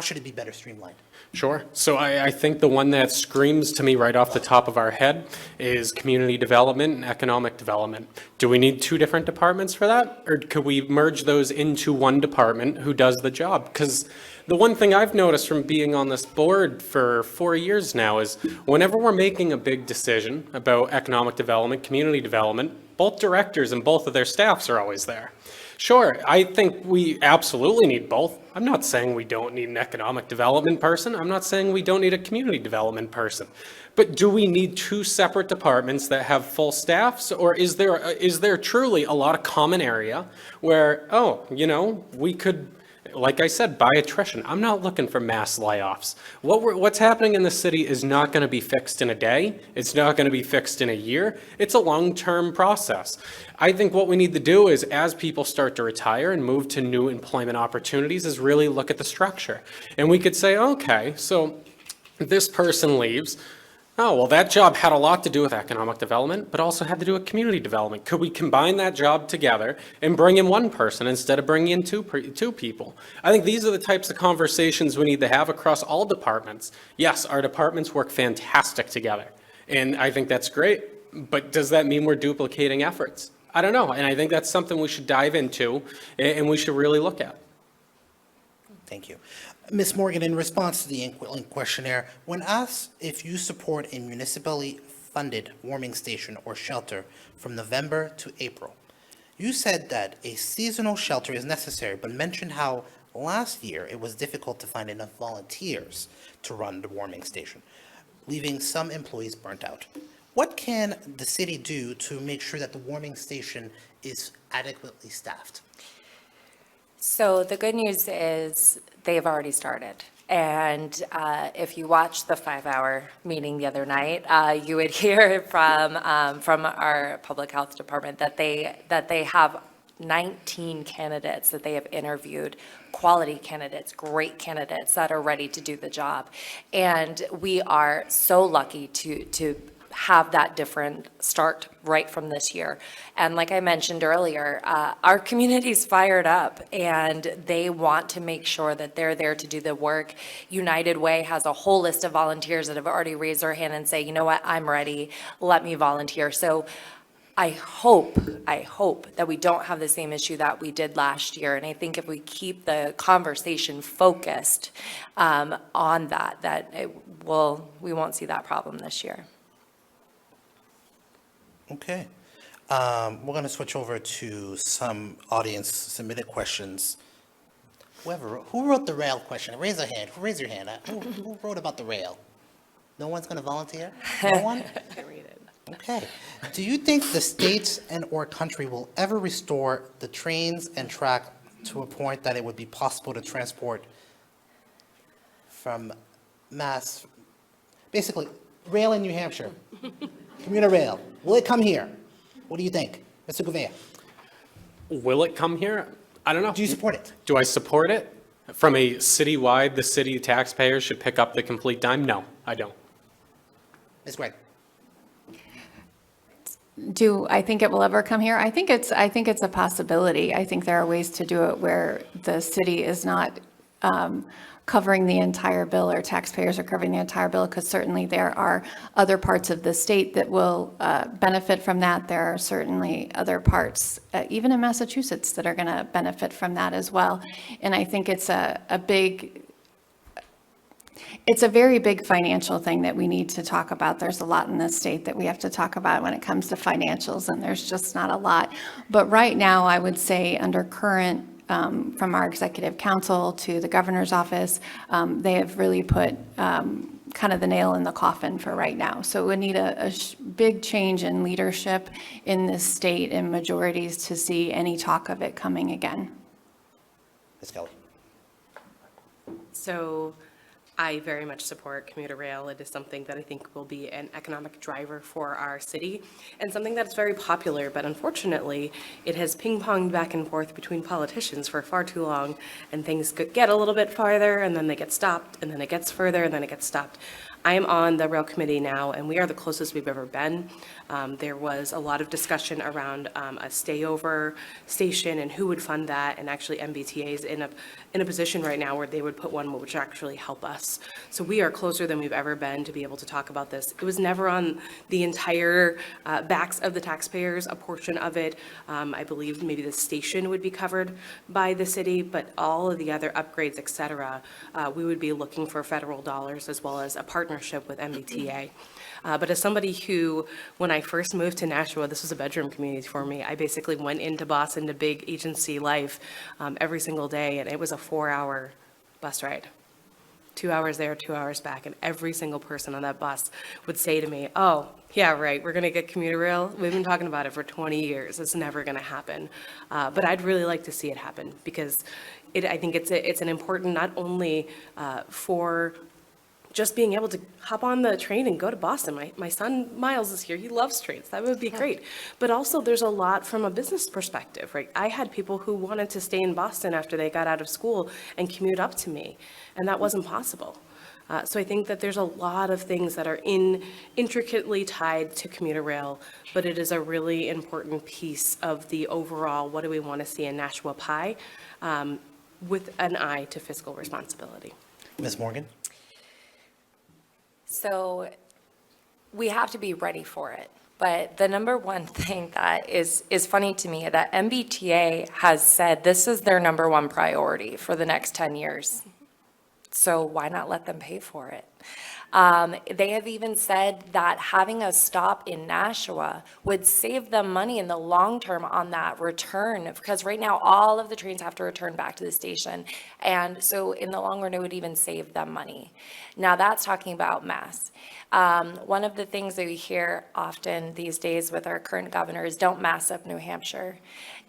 should it be better streamlined? Sure. So I think the one that screams to me right off the top of our head is community development and economic development. Do we need two different departments for that? Or could we merge those into one department who does the job? Because the one thing I've noticed from being on this board for 4 years now is whenever we're making a big decision about economic development, community development, both directors and both of their staffs are always there. Sure, I think we absolutely need both. I'm not saying we don't need an economic development person. I'm not saying we don't need a community development person. But do we need two separate departments that have full staffs? Or is there truly a lot of common area where, we could Like I said, by attrition. I'm not looking for mass layoffs. What's happening in the city is not going to be fixed in a day. It's not going to be fixed in a year. It's a long-term process. I think what we need to do is, as people start to retire and move to new employment opportunities, is really look at the structure. And we could say, okay, so this person leaves. Oh, well, that job had a lot to do with economic development, but also had to do with community development. Could we combine that job together and bring in one person instead of bringing in two people? I think these are the types of conversations we need to have across all departments. Yes, our departments work fantastic together, and I think that's great, but does that mean we're duplicating efforts? I don't know, and I think that's something we should dive into and we should really look at. Thank you. Ms. Morgan, in response to the Inklink questionnaire, when asked if you support a municipally funded warming station or shelter from November to April, you said that a seasonal shelter is necessary, but mentioned how last year it was difficult to find enough volunteers to run the warming station, leaving some employees burnt out. What can the city do to make sure that the warming station is adequately staffed? So the good news is they've already started. And if you watched the 5-hour meeting the other night, you would hear from our public health department that they have 19 candidates that they have interviewed, quality candidates, great candidates that are ready to do the job. And we are so lucky to have that different start right from this year. And like I mentioned earlier, our community's fired up and they want to make sure that they're there to do the work. United Way has a whole list of volunteers that have already raised their hand and say, you know what, I'm ready, let me volunteer. So I hope that we don't have the same issue that we did last year. And I think if we keep the conversation focused on that we won't see that problem this year. Okay. We're going to switch over to some audience submitted questions. Who wrote the rail question? Raise your hand. Raise your hand. Who wrote about the rail? No one's going to volunteer? No one? Okay. Do you think the states and or country will ever restore the trains and track to a point that it would be possible to transport from basically, rail in New Hampshire, commuter rail? Will it come here? What do you think, Mr. Gouveia? Will it come here? I don't know. Do you support it? Do I support it? From a citywide, the city taxpayers should pick up the complete dime? No, I don't. Ms. Gregg? Do I think it will ever come here? I think it's a possibility. I think there are ways to do it where the city is not covering the entire bill, or taxpayers are covering the entire bill, because certainly there are other parts of the state that will benefit from that. There are certainly other parts, even in Massachusetts, that are going to benefit from that as well. And I think it's a very big financial thing that we need to talk about. There's a lot in this state that we have to talk about when it comes to financials, and there's just not a lot. But right now, I would say under current from our executive council to the governor's office, they have really put kind of the nail in the coffin for right now. So we need a big change in leadership in this state and majorities to see any talk of it coming again. Ms. Kelly? So I very much support commuter rail. It is something that I think will be an economic driver for our city and something that's very popular, but unfortunately, it has ping-ponged back and forth between politicians for far too long, and things get a little bit farther, and then they get stopped, and then it gets further, and then it gets stopped. I am on the rail committee now, and we are the closest we've ever been. There was a lot of discussion around a stayover station and who would fund that, and actually MBTA is in a position right now where they would put one which would actually help us. So we are closer than we've ever been to be able to talk about this. It was never on the entire backs of the taxpayers. A portion of it, I believe maybe the station would be covered by the city, but all of the other upgrades, et cetera, we would be looking for federal dollars as well as a partnership with MBTA. But as somebody who, when I first moved to Nashua, this was a bedroom community for me. I basically went into Boston to big agency life every single day, and it was a 4-hour bus ride. 2 hours there, 2 hours back, and every single person on that bus would say to me, oh, yeah, right, we're going to get commuter rail. We've been talking about it for 20 years. It's never going to happen. But I'd really like to see it happen because I think it's an important, not only for just being able to hop on the train and go to Boston. My son Miles is here. He loves trains. That would be great. But also there's a lot from a business perspective, right? I had people who wanted to stay in Boston after they got out of school and commute up to me, and that wasn't possible. So I think that there's a lot of things that are intricately tied to commuter rail, but it is a really important piece of the overall, what do we want to see in Nashua pie, with an eye to fiscal responsibility. Ms. Morgan? So we have to be ready for it. But the number one thing that is funny to me, that MBTA has said this is their number one priority for the next 10 years. So why not let them pay for it? They have even said that having a stop in Nashua would save them money in the long term on that return, because right now all of the trains have to return back to the station. And so in the long run, it would even save them money. Now that's talking about mass. One of the things that we hear often these days with our current governor is don't mass up New Hampshire.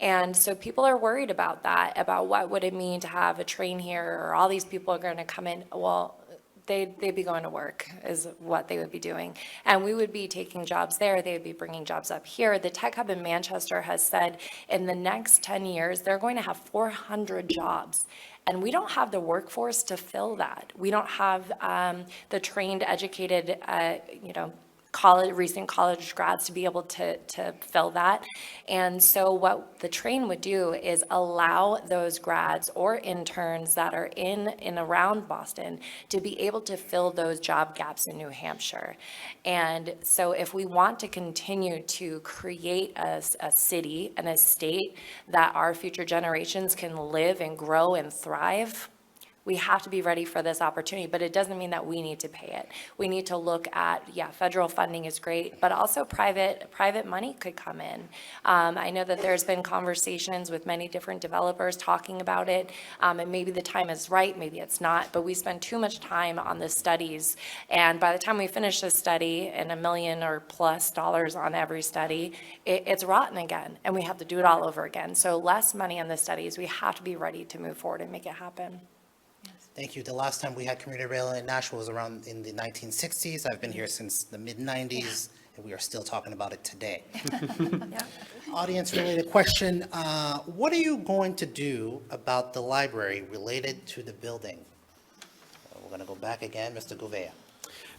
And so people are worried about that, about what would it mean to have a train here, or all these people are going to come in. Well, they'd be going to work is what they would be doing. And we would be taking jobs there. They would be bringing jobs up here. The Tech Hub in Manchester has said in the next 10 years, they're going to have 400 jobs. And we don't have the workforce to fill that. We don't have the trained, educated, recent college grads to be able to fill that. And so what the train would do is allow those grads or interns that are in and around Boston to be able to fill those job gaps in New Hampshire. And so if we want to continue to create a city and a state that our future generations can live and grow and thrive, we have to be ready for this opportunity, but it doesn't mean that we need to pay it. We need to look at, federal funding is great, but also private money could come in. I know that there's been conversations with many different developers talking about it, and maybe the time is right, maybe it's not, but we spend too much time on the studies, and by the time we finish this study and $1 million or plus on every study, it's rotten again, and we have to do it all over again. So less money on the studies. We have to be ready to move forward and make it happen. Thank you. The last time we had commuter rail in Nashua was around in the 1960s. I've been here since the mid-90s, and we are still talking about it today. Audience-related question. What are you going to do about the library related to the building? We're going to go back again. Mr. Gouveia.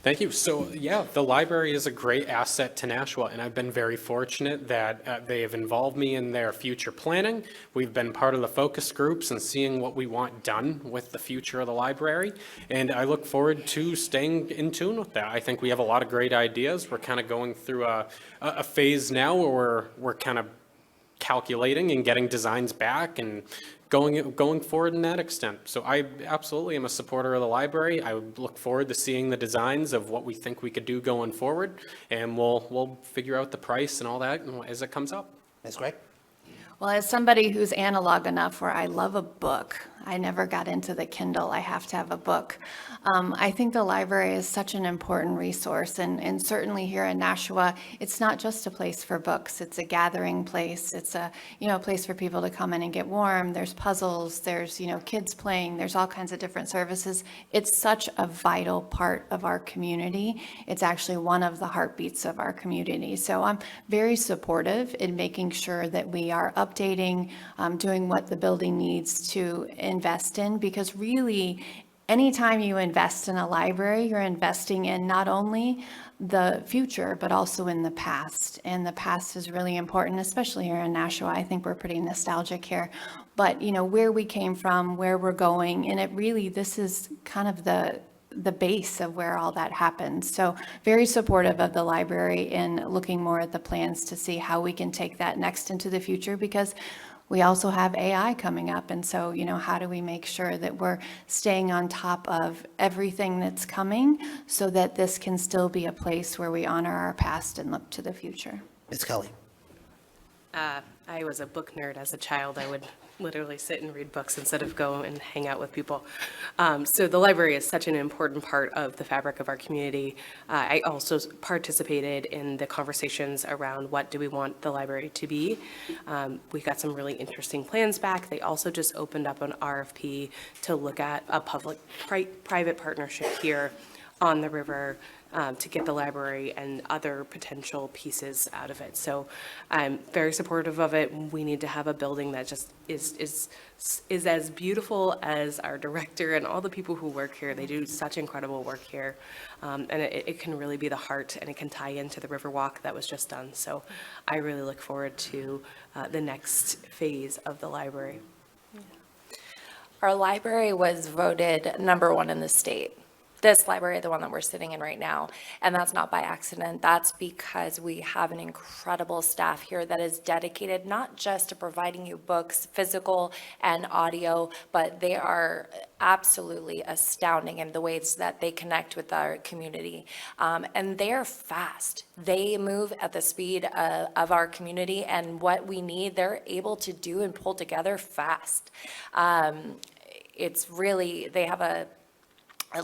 Thank you. So, the library is a great asset to Nashua, and I've been very fortunate that they have involved me in their future planning. We've been part of the focus groups and seeing what we want done with the future of the library, and I look forward to staying in tune with that. I think we have a lot of great ideas. We're kind of going through a phase now where we're kind of calculating and getting designs back and going forward in that extent. So I absolutely am a supporter of the library. I would look forward to seeing the designs of what we think we could do going forward, and we'll figure out the price and all that as it comes up. Ms. Gregg? Well, as somebody who's analog enough where I love a book, I never got into the Kindle, I have to have a book. I think the library is such an important resource, and certainly here in Nashua, it's not just a place for books, it's a gathering place, it's a place for people to come in and get warm, there's puzzles, there's kids playing, there's all kinds of different services. It's such a vital part of our community. It's actually one of the heartbeats of our community. So I'm very supportive in making sure that we are updating, doing what the building needs to invest in, because really, anytime you invest in a library, you're investing in not only the future, but also in the past. And the past is really important, especially here in Nashua. I think we're pretty nostalgic here. But, where we came from, where we're going, and this is kind of the base of where all that happens. So very supportive of the library in looking more at the plans to see how we can take that next into the future, because we also have AI coming up. And so, how do we make sure that we're staying on top of everything that's coming so that this can still be a place where we honor our past and look to the future? Ms. Kelly? I was a book nerd as a child. I would literally sit and read books instead of go and hang out with people. So the library is such an important part of the fabric of our community. I also participated in the conversations around what do we want the library to be. We got some really interesting plans back. They also just opened up an RFP to look at a public-private partnership here on the river to get the library and other potential pieces out of it. So I'm very supportive of it. We need to have a building that just is as beautiful as our director and all the people who work here. They do such incredible work here. And it can really be the heart, and it can tie into the Riverwalk that was just done. So I really look forward to the next phase of the library. Our library was voted #1 in the state. This library, the one that we're sitting in right now, and that's not by accident. That's because we have an incredible staff here that is dedicated not just to providing you books, physical and audio, but they are absolutely astounding in the ways that they connect with our community. And they are fast. They move at the speed of our community, and what we need, they're able to do and pull together fast. It's really, they have a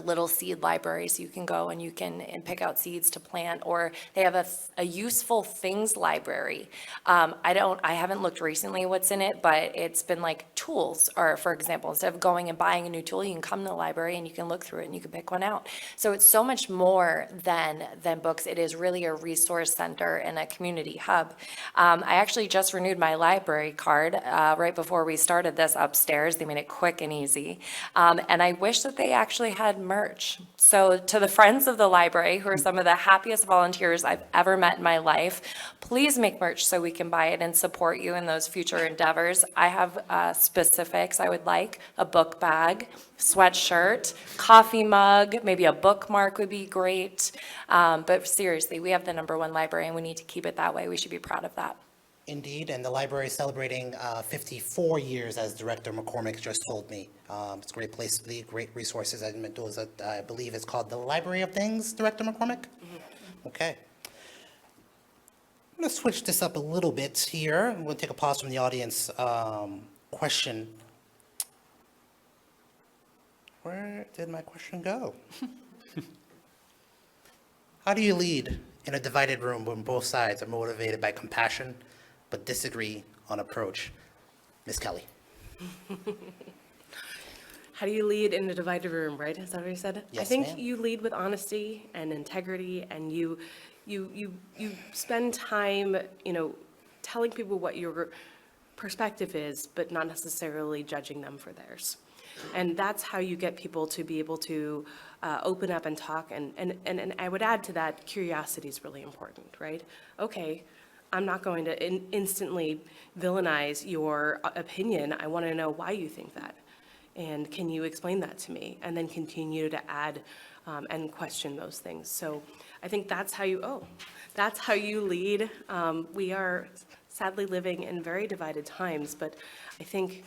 little seed library, so you can go and you can pick out seeds to plant, or they have a useful things library. I haven't looked recently what's in it, but it's been like tools, or for example, instead of going and buying a new tool, you can come to the library and you can look through it and you can pick one out. So it's so much more than books. It is really a resource center and a community hub. I actually just renewed my library card right before we started this upstairs. They made it quick and easy. And I wish that they actually had merch. So to the friends of the library, who are some of the happiest volunteers I've ever met in my life, please make merch so we can buy it and support you in those future endeavors. I have specifics. I would like a book bag, sweatshirt, coffee mug, maybe a bookmark would be great. But seriously, we have the #1 library and we need to keep it that way. We should be proud of that. Indeed, and the library is celebrating 54 years, as Director McCormick just told me. It's a great place to be, great resources. I believe it's called the Library of Things, Director McCormick? Mm-hmm. Okay. I'm going to switch this up a little bit here. I'm going to take a pause from the audience question. Where did my question go? How do you lead in a divided room when both sides are motivated by compassion but disagree on approach? Ms. Kelly. How do you lead in a divided room, right? Is that what you said? Yes, I think ma'am. you lead with honesty and integrity, and you spend time, telling people what your perspective is, but not necessarily judging them for theirs. And that's how you get people to be able to open up and talk. And I would add to that, curiosity is really important, right? Okay, I'm not going to instantly villainize your opinion. I want to know why you think that. And can you explain that to me? And then continue to add and question those things. So I think that's how you lead. We are sadly living in very divided times, but I think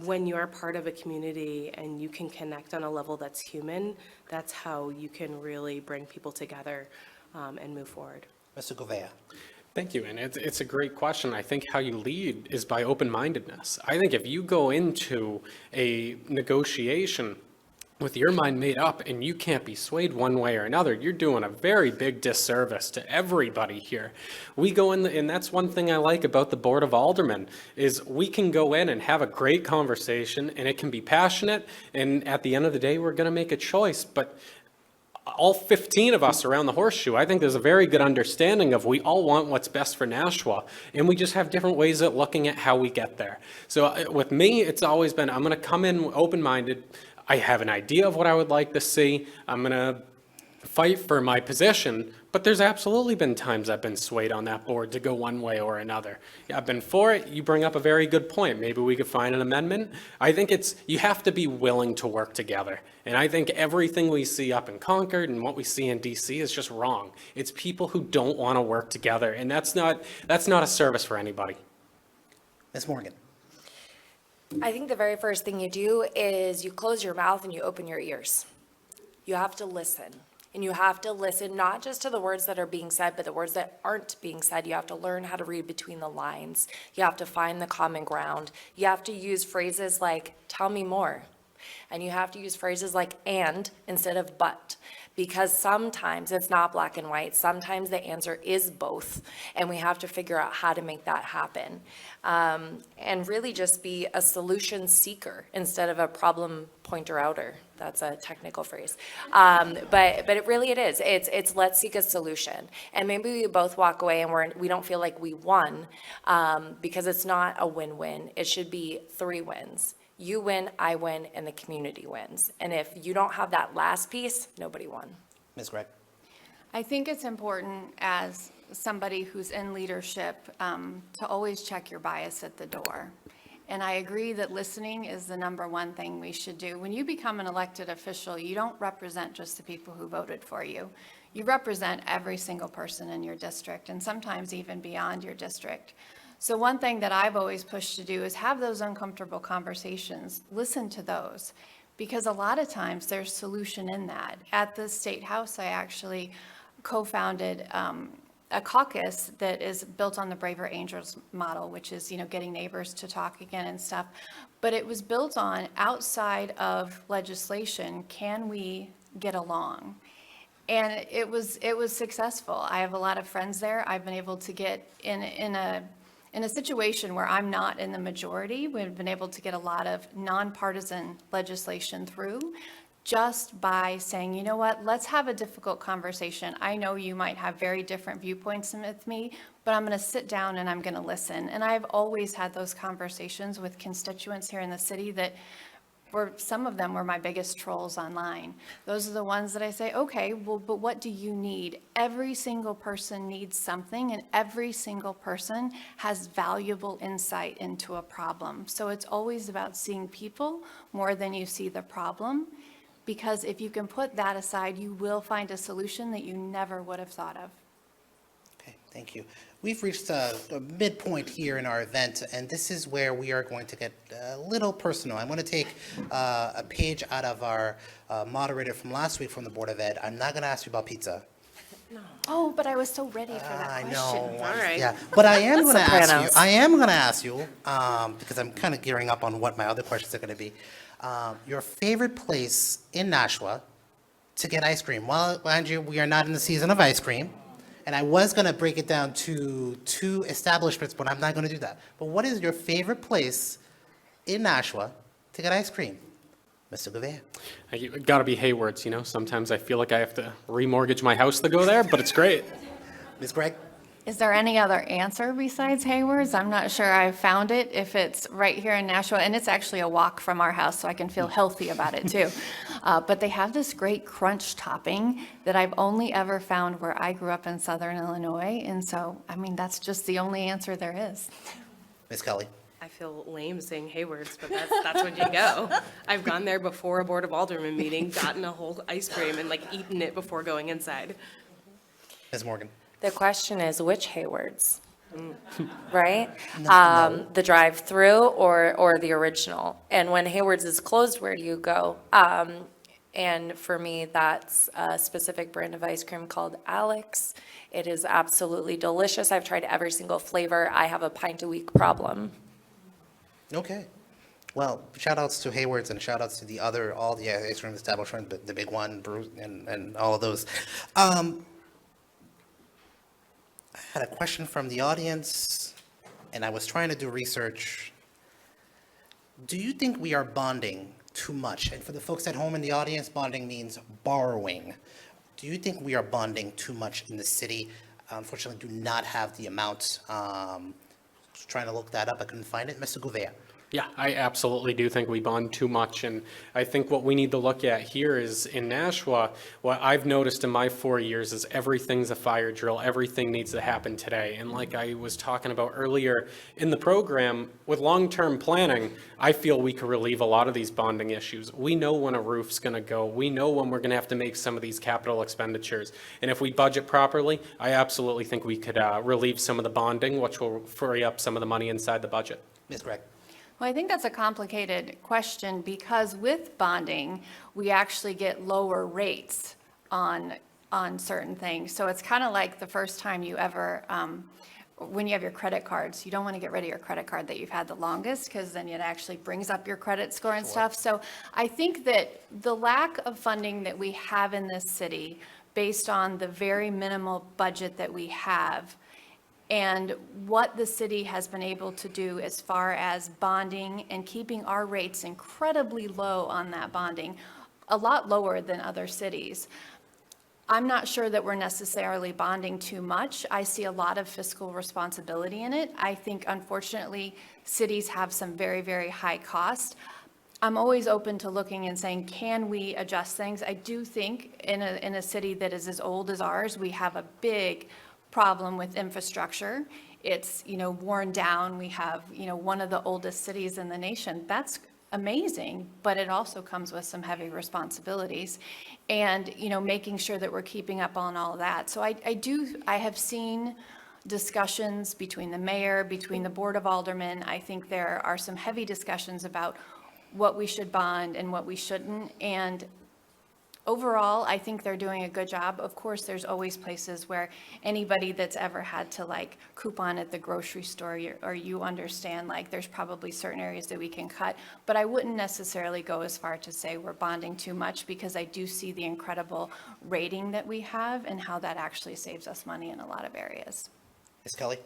when you're part of a community and you can connect on a level that's human, that's how you can really bring people together and move forward. Mr. Gouveia. Thank you, and it's a great question. I think how you lead is by open-mindedness. I think if you go into a negotiation with your mind made up and you can't be swayed one way or another, you're doing a very big disservice to everybody here. We go in, and that's one thing I like about the Board of Aldermen, is we can go in and have a great conversation, and it can be passionate, and at the end of the day, we're going to make a choice. But all 15 of us around the horseshoe, I think there's a very good understanding of we all want what's best for Nashua, and we just have different ways of looking at how we get there. So with me, it's always been, I'm going to come in open-minded. I have an idea of what I would like to see. I'm going to fight for my position, but there's absolutely been times I've been swayed on that board to go one way or another. I've been for it. You bring up a very good point. Maybe we could find an amendment. I think you have to be willing to work together. And I think everything we see up in Concord and what we see in DC is just wrong. It's people who don't want to work together, and that's not a service for anybody. Ms. Morgan. I think the very first thing you do is you close your mouth and you open your ears. You have to listen. And you have to listen not just to the words that are being said, but the words that aren't being said. You have to learn how to read between the lines. You have to find the common ground. You have to use phrases like, tell me more. And you have to use phrases like and instead of but. Because sometimes it's not black and white. Sometimes the answer is both. And we have to figure out how to make that happen. And really just be a solution seeker instead of a problem pointer outer. That's a technical phrase. But it is. It's let's seek a solution. And maybe we both walk away and we don't feel like we won because it's not a win-win. It should be 3 wins. You win, I win, and the community wins. And if you don't have that last piece, nobody won. Ms. Gregg? I think it's important as somebody who's in leadership to always check your bias at the door. And I agree that listening is the number one thing we should do. When you become an elected official, you don't represent just the people who voted for you. You represent every single person in your district, and sometimes even beyond your district. So one thing that I've always pushed to do is have those uncomfortable conversations, listen to those, because a lot of times there's solution in that. At the State House, I actually co-founded a caucus that is built on the Braver Angels model, which is, getting neighbors to talk again and stuff. But it was built on outside of legislation, can we get along? And it was successful. I have a lot of friends there. I've been able to get in a situation where I'm not in the majority. We've been able to get a lot of nonpartisan legislation through just by saying, you know what, let's have a difficult conversation. I know you might have very different viewpoints with me, but I'm going to sit down and I'm going to listen. And I've always had those conversations with constituents here in the city that some of them were my biggest trolls online. Those are the ones that I say, okay, well, but what do you need? Every single person needs something, and every single person has valuable insight into a problem. So it's always about seeing people more than you see the problem, because if you can put that aside, you will find a solution that you never would have thought of. Okay, thank you. We've reached a midpoint here in our event, and this is where we are going to get a little personal. I'm going to take a page out of our moderator from last week from the Board of Ed. I'm not going to ask you about pizza. Oh, but I was so ready for that I question. know. All right. Yeah, but I am going to ask you. Sopranos. I am going to ask you because I'm kind of gearing up on what my other questions are going to be. Your favorite place in Nashua to get ice cream? Well, mind you, we are not in the season of ice cream. And I was going to break it down to 2 establishments, but I'm not going to do that. But what is your favorite place in Nashua to get ice cream? Mr. Gouveia. It got to be Hayward's, Sometimes I feel like I have to remortgage my house to go there, but it's great. Ms. Gregg? Is there any other answer besides Hayward's? I'm not sure I found it, if it's right here in Nashua, and it's actually a walk from our house, so I can feel healthy about it too. But they have this great crunch topping that I've only ever found where I grew up in Southern Illinois, and so, that's just the only answer there is. Ms. Kelly? I feel lame saying Hayward's, but that's when you go. I've gone there before a Board of Aldermen meeting, gotten a whole ice cream and eaten it before going inside. Ms. Morgan? The question is, which Hayward's? Right? The drive-through or the original? And when Hayward's is closed, where do you go? And for me, that's a specific brand of ice cream called Alex. It is absolutely delicious. I've tried every single flavor. I have a pint-a-week problem. Okay. Well, shout outs to Hayward's and shout outs to all the ice cream establishments, the big one, Bruce, and all of those. I had a question from the audience, and I was trying to do research. Do you think we are bonding too much? And for the folks at home in the audience, bonding means borrowing. Do you think we are bonding too much in the city? Unfortunately, do not have the amount. Trying to look that up, I couldn't find it. Mr. Gouveia. Yeah, I absolutely do think we bond too much, and I think what we need to look at here is in Nashua, what I've noticed in my 4 years is everything's a fire drill, everything needs to happen today, and like I was talking about earlier in the program, with long-term planning, I feel we could relieve a lot of these bonding issues. We know when a roof's gonna go, we know when we're gonna have to make some of these capital expenditures, and if we budget properly, I absolutely think we could relieve some of the bonding, which will free up some of the money inside the budget. Ms. Gregg. Well, I think that's a complicated question because with bonding, we actually get lower rates on certain things. So it's kind of like the first time you ever, when you have your credit cards, you don't want to get rid of your credit card that you've had the longest, because then it actually brings up your credit score and stuff. So I think that the lack of funding that we have in this city, based on the very minimal budget that we have, and what the city has been able to do as far as bonding and keeping our rates incredibly low on that bonding, a lot lower than other cities. I'm not sure that we're necessarily bonding too much. I see a lot of fiscal responsibility in it. I think, unfortunately, cities have some very, very high costs. I'm always open to looking and saying, can we adjust things? I do think in a city that is as old as ours, we have a big problem with infrastructure. It's, worn down. We have, one of the oldest cities in the nation. That's amazing, but it also comes with some heavy responsibilities, and making sure that we're keeping up on all of that. So I have seen discussions between the mayor, between the Board of Aldermen. I think there are some heavy discussions about what we should bond and what we shouldn't, and overall, I think they're doing a good job. Of course, there's always places where anybody that's ever had to coupon at the grocery store, or you understand, there's probably certain areas that we can cut. But I wouldn't necessarily go as far to say we're bonding too much, because I do see the incredible rating that we have and how that actually saves us money in a lot of areas. Ms. Kelly?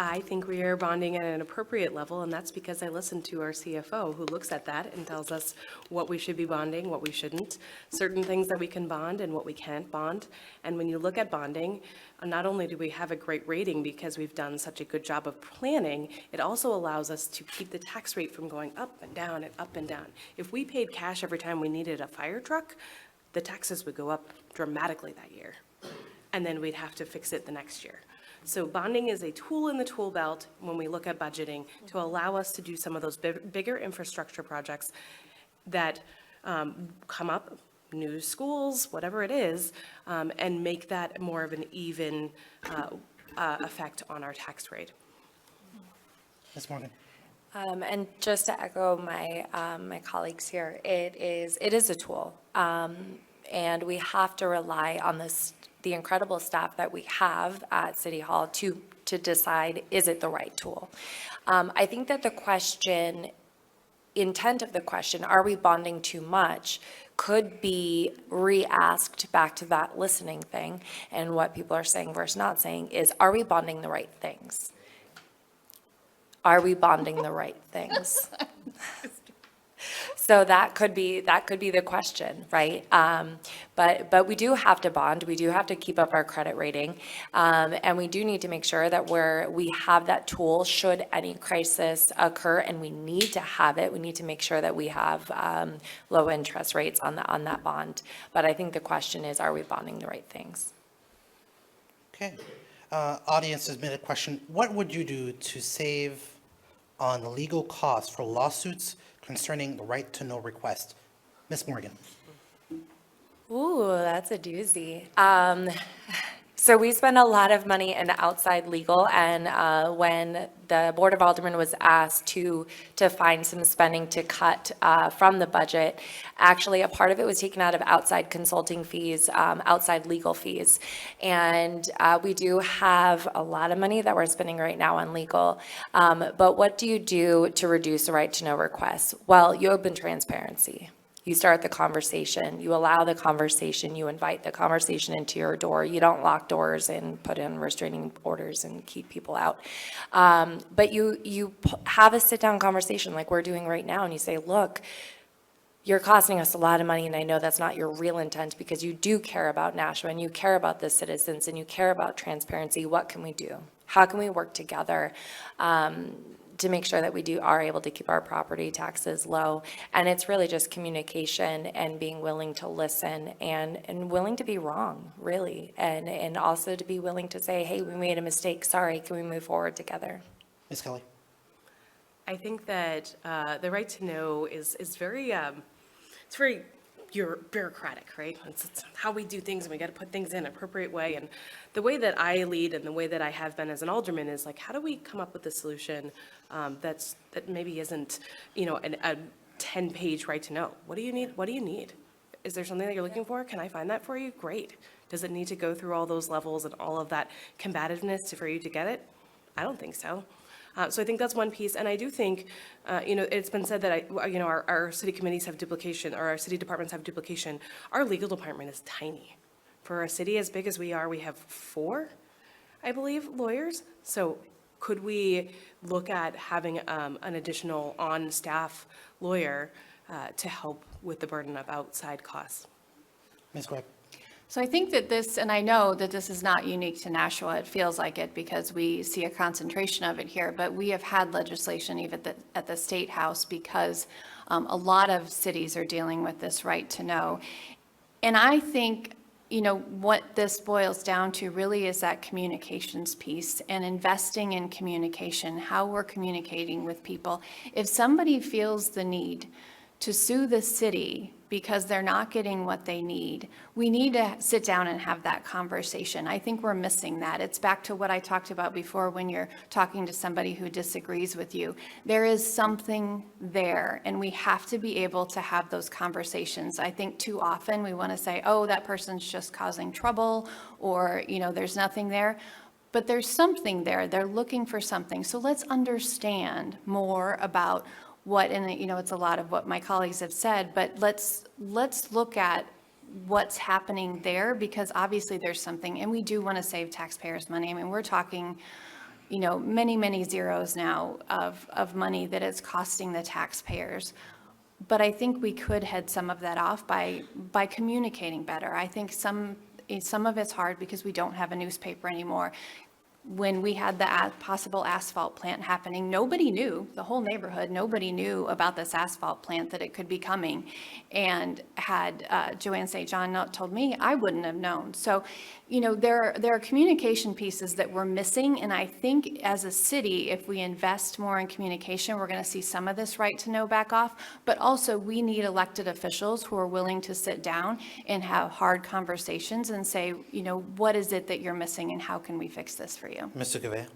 I think we are bonding at an appropriate level, and that's because I listened to our CFO, who looks at that and tells us what we should be bonding, what we shouldn't, certain things that we can bond and what we can't bond. And when you look at bonding, not only do we have a great rating because we've done such a good job of planning, it also allows us to keep the tax rate from going up and down and up and down. If we paid cash every time we needed a fire truck, the taxes would go up dramatically that year, and then we'd have to fix it the next year. So bonding is a tool in the tool belt when we look at budgeting to allow us to do some of those bigger infrastructure projects that come up, new schools, whatever it is, and make that more of an even effect on our tax rate. Ms. Morgan? And just to echo my colleagues here, it is a tool, and we have to rely on the incredible staff that we have at City Hall to decide, is it the right tool? I think that the intent of the question, are we bonding too much, could be re-asked back to that listening thing, and what people are saying versus not saying is, are we bonding the right things? Are we bonding the right things? So that could be the question, right? But we do have to bond. We do have to keep up our credit rating, and we do need to make sure that we have that tool should any crisis occur, and we need to have it. We need to make sure that we have low interest rates on that bond. But I think the question is, are we bonding the right things? Okay. Audience submitted question. What would you do to save on legal costs for lawsuits concerning the right to know request? Ms. Morgan? Ooh, that's a doozy. So we spend a lot of money in outside legal, and when the Board of Aldermen was asked to find some spending to cut from the budget, actually a part of it was taken out of outside consulting fees, outside legal fees. And we do have a lot of money that we're spending right now on legal. But what do you do to reduce the right to know requests? Well, you open transparency. You start the conversation, you allow the conversation, you invite the conversation into your door. You don't lock doors and put in restraining orders and keep people out. But you have a sit-down conversation like we're doing right now, and you say, look, you're costing us a lot of money, and I know that's not your real intent, because you do care about Nashua, and you care about the citizens, and you care about transparency. What can we do? How can we work together to make sure that we are able to keep our property taxes low? And it's really just communication and being willing to listen and willing to be wrong, really. And also to be willing to say, hey, we made a mistake, sorry, can we move forward together? Ms. Kelly? I think that the right to know is very, it's very bureaucratic, right? It's how we do things, and we got to put things in an appropriate way. And the way that I lead and the way that I have been as an alderman is how do we come up with a solution that maybe isn't, a 10-page right to know? What do you need? What do you need? Is there something that you're looking for? Can I find that for you? Great. Does it need to go through all those levels and all of that combativeness for you to get it? I don't think so. So I think that's one piece, and I do think, it's been said that, our city committees have duplication, or our city departments have duplication. Our legal department is tiny. For a city as big as we are, we have 4, I believe, lawyers. So could we look at having an additional on-staff lawyer to help with the burden of outside costs? Ms. Greb? So I think that this, and I know that this is not unique to Nashua, it feels like it because we see a concentration of it here, but we have had legislation even at the State House because a lot of cities are dealing with this right to know. And I think, what this boils down to really is that communications piece and investing in communication, how we're communicating with people. If somebody feels the need to sue the city because they're not getting what they need, we need to sit down and have that conversation. I think we're missing that. It's back to what I talked about before when you're talking to somebody who disagrees with you. There is something there, and we have to be able to have those conversations. I think too often we want to say, oh, that person's just causing trouble, or, there's nothing there. But there's something there. They're looking for something. So let's understand more about what, and it's a lot of what my colleagues have said, but let's look at what's happening there, because obviously there's something, and we do want to save taxpayers money. I mean, we're talking, many, many zeros now of money that it's costing the taxpayers. But I think we could head some of that off by communicating better. I think some of it's hard because we don't have a newspaper anymore. When we had the possible asphalt plant happening, nobody knew, the whole neighborhood, nobody knew about this asphalt plant, that it could be coming. And had Joanne St. John not told me, I wouldn't have known. So, there are communication pieces that we're missing. And I think as a city, if we invest more in communication, we're going to see some of this right to know back off. But also we need elected officials who are willing to sit down and have hard conversations and say, what is it that you're missing and how can we fix this for you? Mr. Gouveia?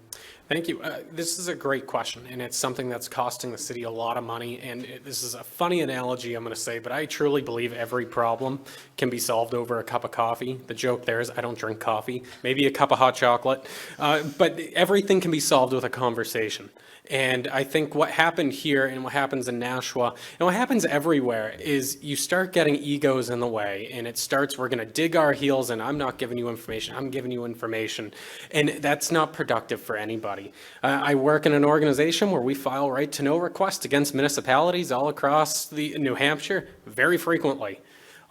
Thank you. This is a great question, and it's something that's costing the city a lot of money. And this is a funny analogy, I'm going to say, but I truly believe every problem can be solved over a cup of coffee. The joke there is I don't drink coffee, maybe a cup of hot chocolate, but everything can be solved with a conversation. And I think what happened here and what happens in Nashua and what happens everywhere is you start getting egos in the way, and it starts, we're going to dig our heels and I'm not giving you information, I'm giving you information. And that's not productive for anybody. I work in an organization where we file right to know requests against municipalities all across New Hampshire very frequently.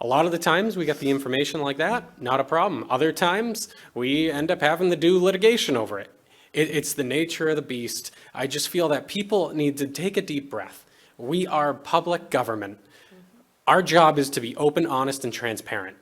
A lot of the times we get the information like that, not a problem. Other times we end up having to do litigation over it. It's the nature of the beast. I just feel that people need to take a deep breath. We are public government. Our job is to be open, honest, and transparent.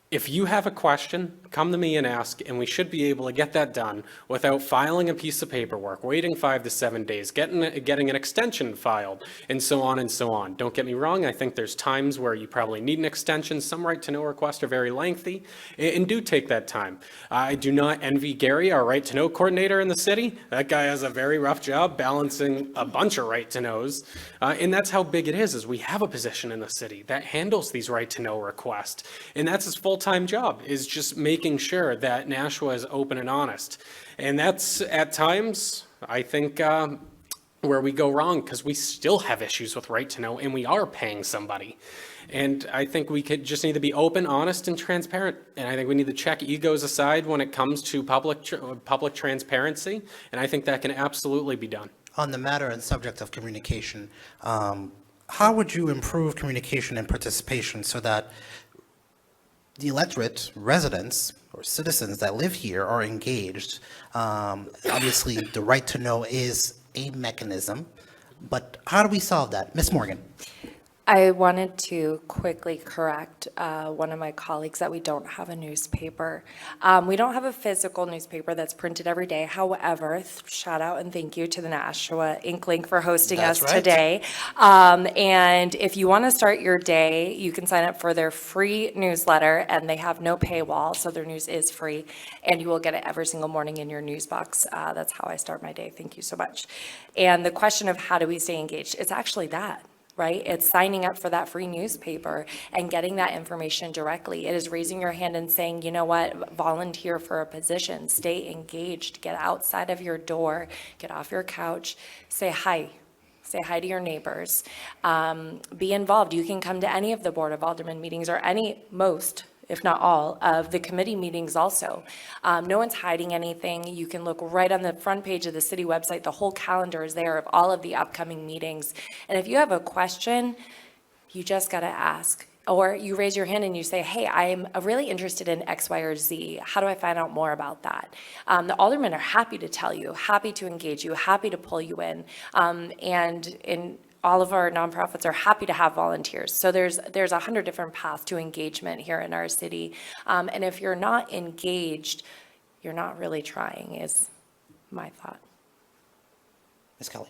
If you have a question, come to me and ask, and we should be able to get that done without filing a piece of paperwork, waiting 5 to 7 days, getting an extension filed, and so on and so on. Don't get me wrong, I think there's times where you probably need an extension. Some right-to-know requests are very lengthy, and do take that time. I do not envy Gary, our right-to-know coordinator in the city. That guy has a very rough job balancing a bunch of right-to-knows, and that's how big it is we have a position in the city that handles these right-to-know requests, and that's his full-time job, is just making sure that Nashua is open and honest. And that's at times, I think, where we go wrong, because we still have issues with right to know and we are paying somebody. And I think we could just need to be open, honest, and transparent. And I think we need to check egos aside when it comes to public transparency. And I think that can absolutely be done. On the matter and subject of communication, how would you improve communication and participation so that the electorate, residents, or citizens that live here are engaged? Obviously, the right to know is a mechanism, but how do we solve that? Ms. Morgan? I wanted to quickly correct one of my colleagues that we don't have a newspaper. We don't have a physical newspaper that's printed every day. However, shout out and thank you to the Nashua Inklink for hosting That's us right. today. And if you want to start your day, you can sign up for their free newsletter, and they have no paywall, so their news is free, and you will get it every single morning in your news box. That's how I start my day. Thank you so much. And the question of how do we stay engaged, it's actually that. right? It's signing up for that free newspaper and getting that information directly. It is raising your hand and saying, you know what, volunteer for a position, stay engaged, get outside of your door, get off your couch, say hi. Say hi to your neighbors. Be involved. You can come to any of the Board of Aldermen meetings or most, if not all, of the committee meetings also. No one's hiding anything. You can look right on the front page of the city website. The whole calendar is there of all of the upcoming meetings. And if you have a question, you just got to ask. Or you raise your hand and you say, hey, I'm really interested in X, Y, or Z. How do I find out more about that? The aldermen are happy to tell you, happy to engage you, happy to pull you in. And in all of our nonprofits are happy to have volunteers. So there's 100 different paths to engagement here in our city. And if you're not engaged, you're not really trying, is my thought. Ms. Kelly.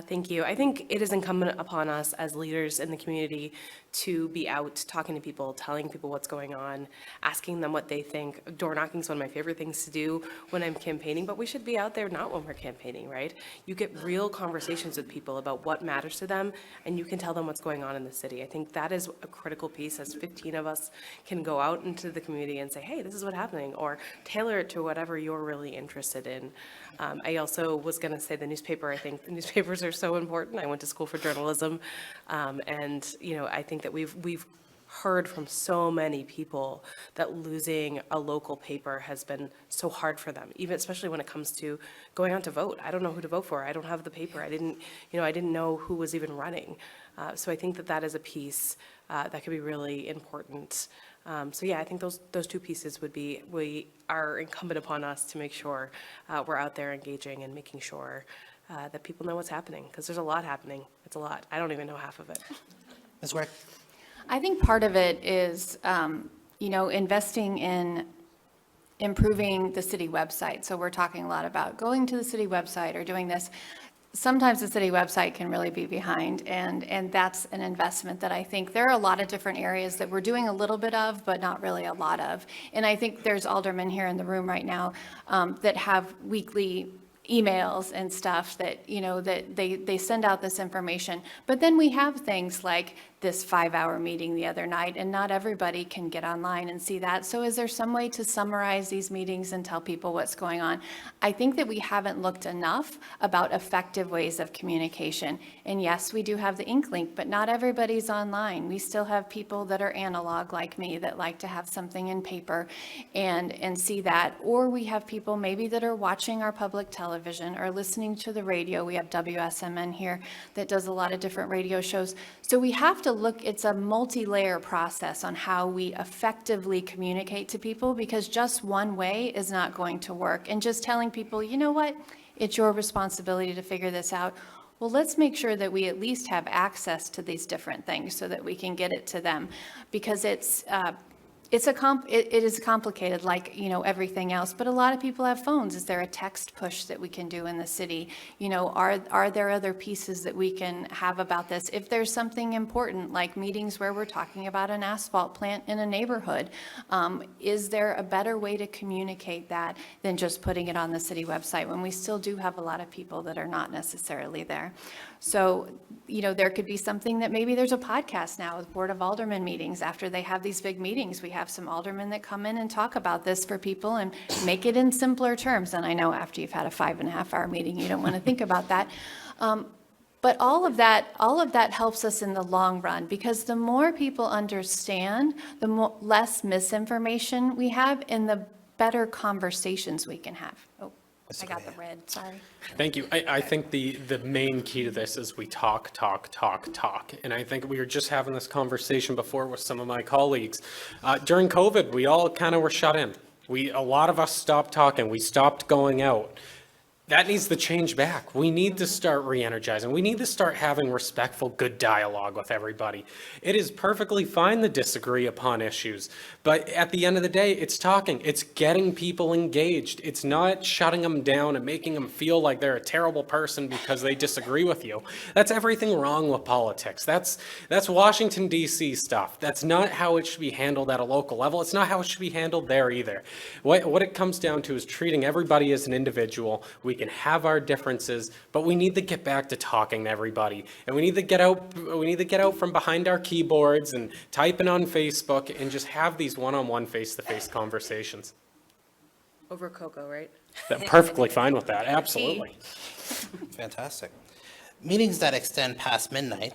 Thank you. I think it is incumbent upon us as leaders in the community to be out talking to people, telling people what's going on, asking them what they think. Door knocking is one of my favorite things to do when I'm campaigning, but we should be out there not when we're campaigning, right? You get real conversations with people about what matters to them, and you can tell them what's going on in the city. I think that is a critical piece, as 15 of us can go out into the community and say, hey, this is what's happening, or tailor it to whatever you're really interested in. I also was going to say the newspaper. I think the newspapers are so important. I went to school for journalism, and I think that we've heard from so many people that losing a local paper has been so hard for them, even especially when it comes to going out to vote. I don't know who to vote for. I don't have the paper. I didn't know who was even running. So I think that is a piece that could be really important. So yeah, I think those two pieces we are incumbent upon us to make sure we're out there engaging and making sure that people know what's happening, because there's a lot happening. It's a lot. I don't even know half of it. Ms. Ware. I think part of it is, investing in improving the city website. So we're talking a lot about going to the city website or doing this. Sometimes the city website can really be behind, and that's an investment that I think there are a lot of different areas that we're doing a little bit of, but not really a lot of. And I think there's aldermen here in the room right now that have weekly emails and stuff that, that they send out this information. But then we have things like this 5-hour meeting the other night, and not everybody can get online and see that. So is there some way to summarize these meetings and tell people what's going on? I think that we haven't looked enough about effective ways of communication. And yes, we do have the Ink Link, but not everybody's online. We still have people that are analog like me that like to have something in paper and see that. Or we have people maybe that are watching our public television or listening to the radio. We have WSMN here that does a lot of different radio shows. So we have to look, it's a multi-layer process on how we effectively communicate to people, because just one way is not going to work. And just telling people, you know what, it's your responsibility to figure this out. Well, let's make sure that we at least have access to these different things so that we can get it to them, because it is complicated, like, everything else, but a lot of people have phones. Is there a text push that we can do in the city? Are there other pieces that we can have about this? If there's something important, like meetings where we're talking about an asphalt plant in a neighborhood, is there a better way to communicate that than just putting it on the city website, when we still do have a lot of people that are not necessarily there? So, there could be something that maybe there's a podcast now with Board of Aldermen meetings. After they have these big meetings, we have some aldermen that come in and talk about this for people and make it in simpler terms. And I know after you've had a 5.5-hour meeting, you don't want to think about that. But all of that helps us in the long run, because the more people understand, the less misinformation we have, and the better conversations we can have. Oh, I got the red, sorry. Thank you. I think the main key to this is we talk. And I think we were just having this conversation before with some of my colleagues. During COVID, we all kind of were shut in. A lot of us stopped talking. We stopped going out. That needs to change back. We need to start re-energizing. We need to start having respectful, good dialogue with everybody. It is perfectly fine to disagree upon issues, but at the end of the day, it's talking. It's getting people engaged. It's not shutting them down and making them feel like they're a terrible person because they disagree with you. That's everything wrong with politics. That's Washington, D.C. stuff. That's not how it should be handled at a local level. It's not how it should be handled there either. What it comes down to is treating everybody as an individual. We we can have our differences, but we need to get back to talking to everybody. And we need to get out from behind our keyboards and typing on Facebook and just have these one-on-one, face-to-face conversations. Over cocoa, right? I'm perfectly fine with that, absolutely. Fantastic. Meetings that extend past midnight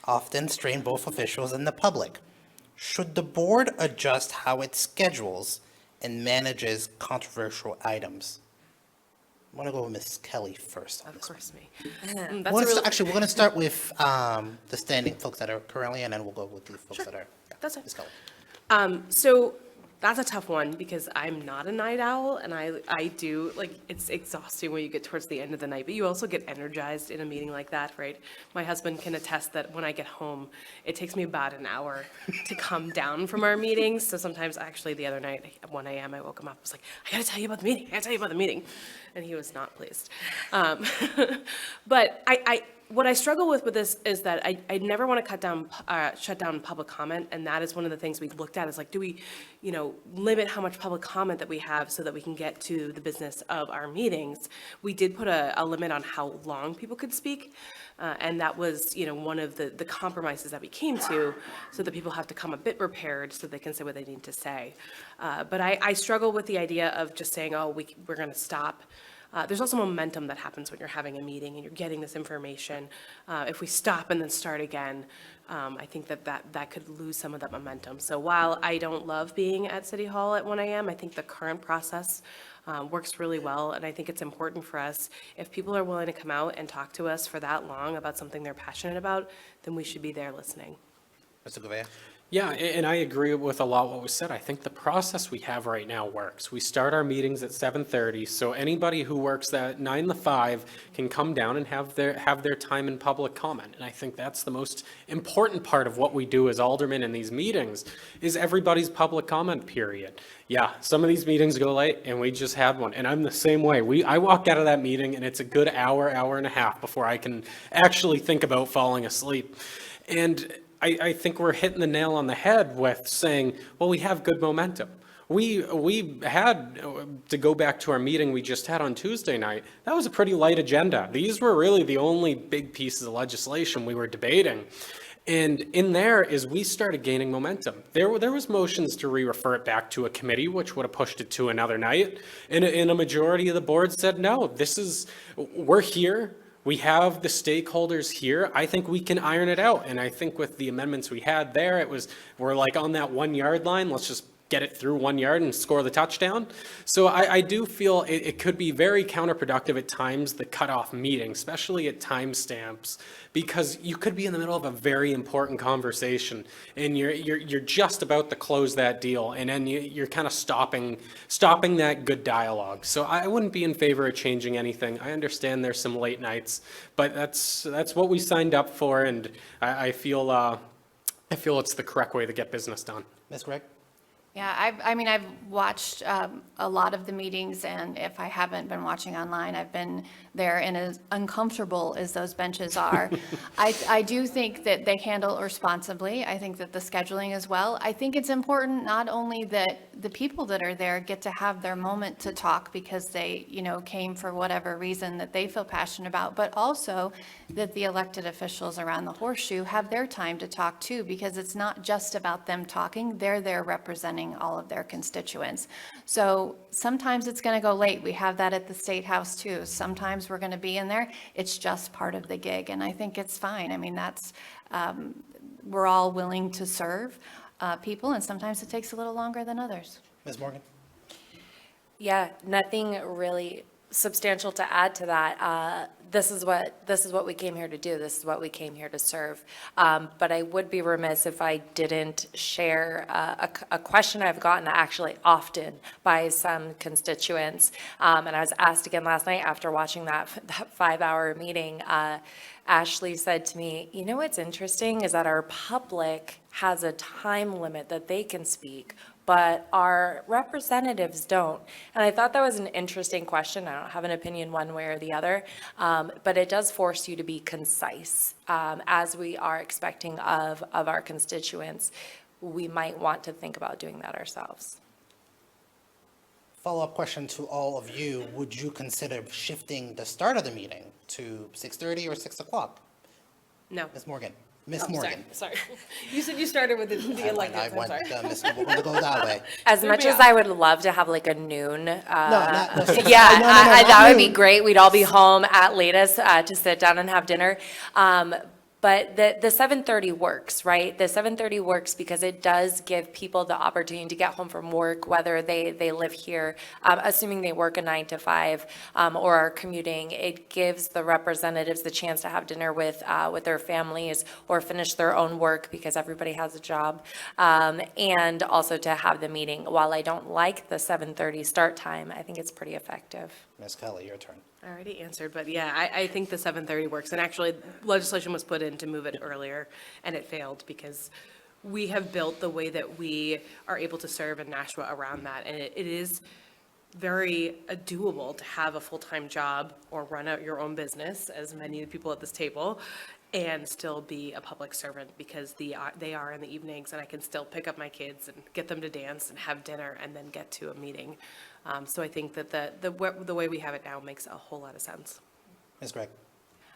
often strain both officials and the public. Should the board adjust how it schedules and manages controversial items? I want to go with Ms. Kelly first on Of this one. course, me. Actually, we're going to start with the standing folks that are currently, and then we'll go with the folks that are. Yeah, That's fine. Ms. Kelly. So that's a tough one because I'm not a night owl and I do, like, it's exhausting when you get towards the end of the night, but you also get energized in a meeting like that, right? My husband can attest that when I get home, it takes me about an hour to come down from our meetings. So sometimes, actually, the other night at 1 a.m., I woke him up, I was like, I gotta tell you about the meeting, I gotta tell you about the meeting. And he was not pleased. But what I struggle with this is that I never want to shut down public comment, and that is one of the things we looked at, is like, do we, limit how much public comment that we have so that we can get to the business of our meetings? We did put a limit on how long people could speak, and that was, one of the compromises that we came to, so that people have to come a bit prepared so they can say what they need to say. But I struggle with the idea of just saying, oh, we're going to stop. There's also momentum that happens when you're having a meeting and you're getting this information. If we stop and then start again, I think that could lose some of that momentum. So while I don't love being at City Hall at 1 a.m., I think the current process works really well. And I think it's important for us, if people are willing to come out and talk to us for that long about something they're passionate about, then we should be there listening. Mr. Gouveia? Yeah, and I agree with a lot what was said. I think the process we have right now works. We start our meetings at 7:30, so anybody who works that 9 to 5 can come down and have their time in public comment. And I think that's the most important part of what we do as aldermen in these meetings, is everybody's public comment period. Yeah, some of these meetings go late, and we just had one, and I'm the same way. I walk out of that meeting, and it's a good hour and a half before I can actually think about falling asleep. And I think we're hitting the nail on the head with saying, well, we have good momentum. We had, to go back to our meeting we just had on Tuesday night, that was a pretty light agenda. These were really the only big pieces of legislation we were debating. And in there is we started gaining momentum. There was motions to re-refer it back to a committee, which would have pushed it to another night. And a majority of the board said, no, we're here. We have the stakeholders here. I think we can iron it out. And I think with the amendments we had there, we're like on that 1 yard line. Let's just get it through 1 yard and score the touchdown. So I do feel it could be very counterproductive at times, the cutoff meeting, especially at timestamps, because you could be in the middle of a very important conversation and you're just about to close that deal, and then you're kind of stopping that good dialogue. So I wouldn't be in favor of changing anything. I understand there's some late nights, but that's what we signed up for, and I feel it's the correct way to get business done. Ms. Gregg? Yeah, I've watched a lot of the meetings, and if I haven't been watching online, I've been there, and as uncomfortable as those benches are, I do think that they handle it responsibly. I think that the scheduling as well. I think it's important not only that the people that are there get to have their moment to talk because they, came for whatever reason that they feel passionate about, but also that the elected officials around the horseshoe have their time to talk too, because it's not just about them talking. They're there representing all of their constituents. So sometimes it's going to go late. We have that at the State House too. Sometimes we're going to be in there. It's just part of the gig, and I think it's fine. I mean, we're all willing to serve people, and sometimes it takes a little longer than others. Ms. Morgan? Yeah, nothing really substantial to add to that. This is what we came here to do. This is what we came here to serve. But I would be remiss if I didn't share a question I've gotten actually often by some constituents. And I was asked again last night after watching that 5-hour meeting. Ashley said to me, what's interesting is that our public has a time limit that they can speak, but our representatives don't. And I thought that was an interesting question. I don't have an opinion one way or the other, but it does force you to be concise. As we are expecting of our constituents, we might want to think about doing that ourselves. Follow-up question to all of you, would you consider shifting the start of the meeting to 6:30 or 6 o'clock? No. Ms. Morgan? Ms. Oh, sorry, Morgan? sorry. You said you started with the I electeds, I'm went, sorry. we're going to go that way. As much as I would love to have like a noon, No, no, yeah, no, that not would be noon. great. We'd all be home at latest to sit down and have dinner. But the 7:30 works, right? The 7:30 works because it does give people the opportunity to get home from work, whether they live here, assuming they work a 9 to 5 or are commuting. It gives the representatives the chance to have dinner with their families or finish their own work because everybody has a job, and also to have the meeting. While I don't like the 7:30 start time, I think it's pretty effective. Ms. Kelly, your turn. I already answered, but yeah, I think the 7:30 works. And actually, legislation was put in to move it earlier, and it failed because we have built the way that we are able to serve in Nashua around that. And it is very doable to have a full-time job or run out your own business, as many of the people at this table, and still be a public servant because they are in the evenings, and I can still pick up my kids and get them to dance and have dinner and then get to a meeting. So I think that the way we have it now makes a whole lot of sense. Ms. Gregg?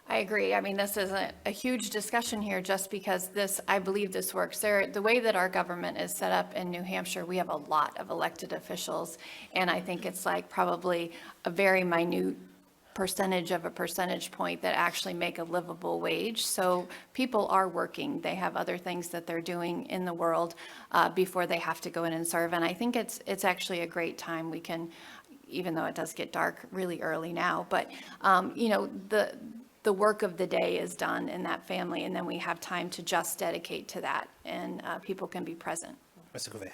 I agree. I mean, this isn't a huge discussion here just because I believe this works. The way that our government is set up in New Hampshire, we have a lot of elected officials. And I think it's like probably a very minute percentage of a percentage point that actually make a livable wage. So people are working. They have other things that they're doing in the world before they have to go in and serve. And I think it's actually a great time. We can, even though it does get dark really early now, but the work of the day is done in that family, and then we have time to just dedicate to that, and people can be present. Mr. Gouveia?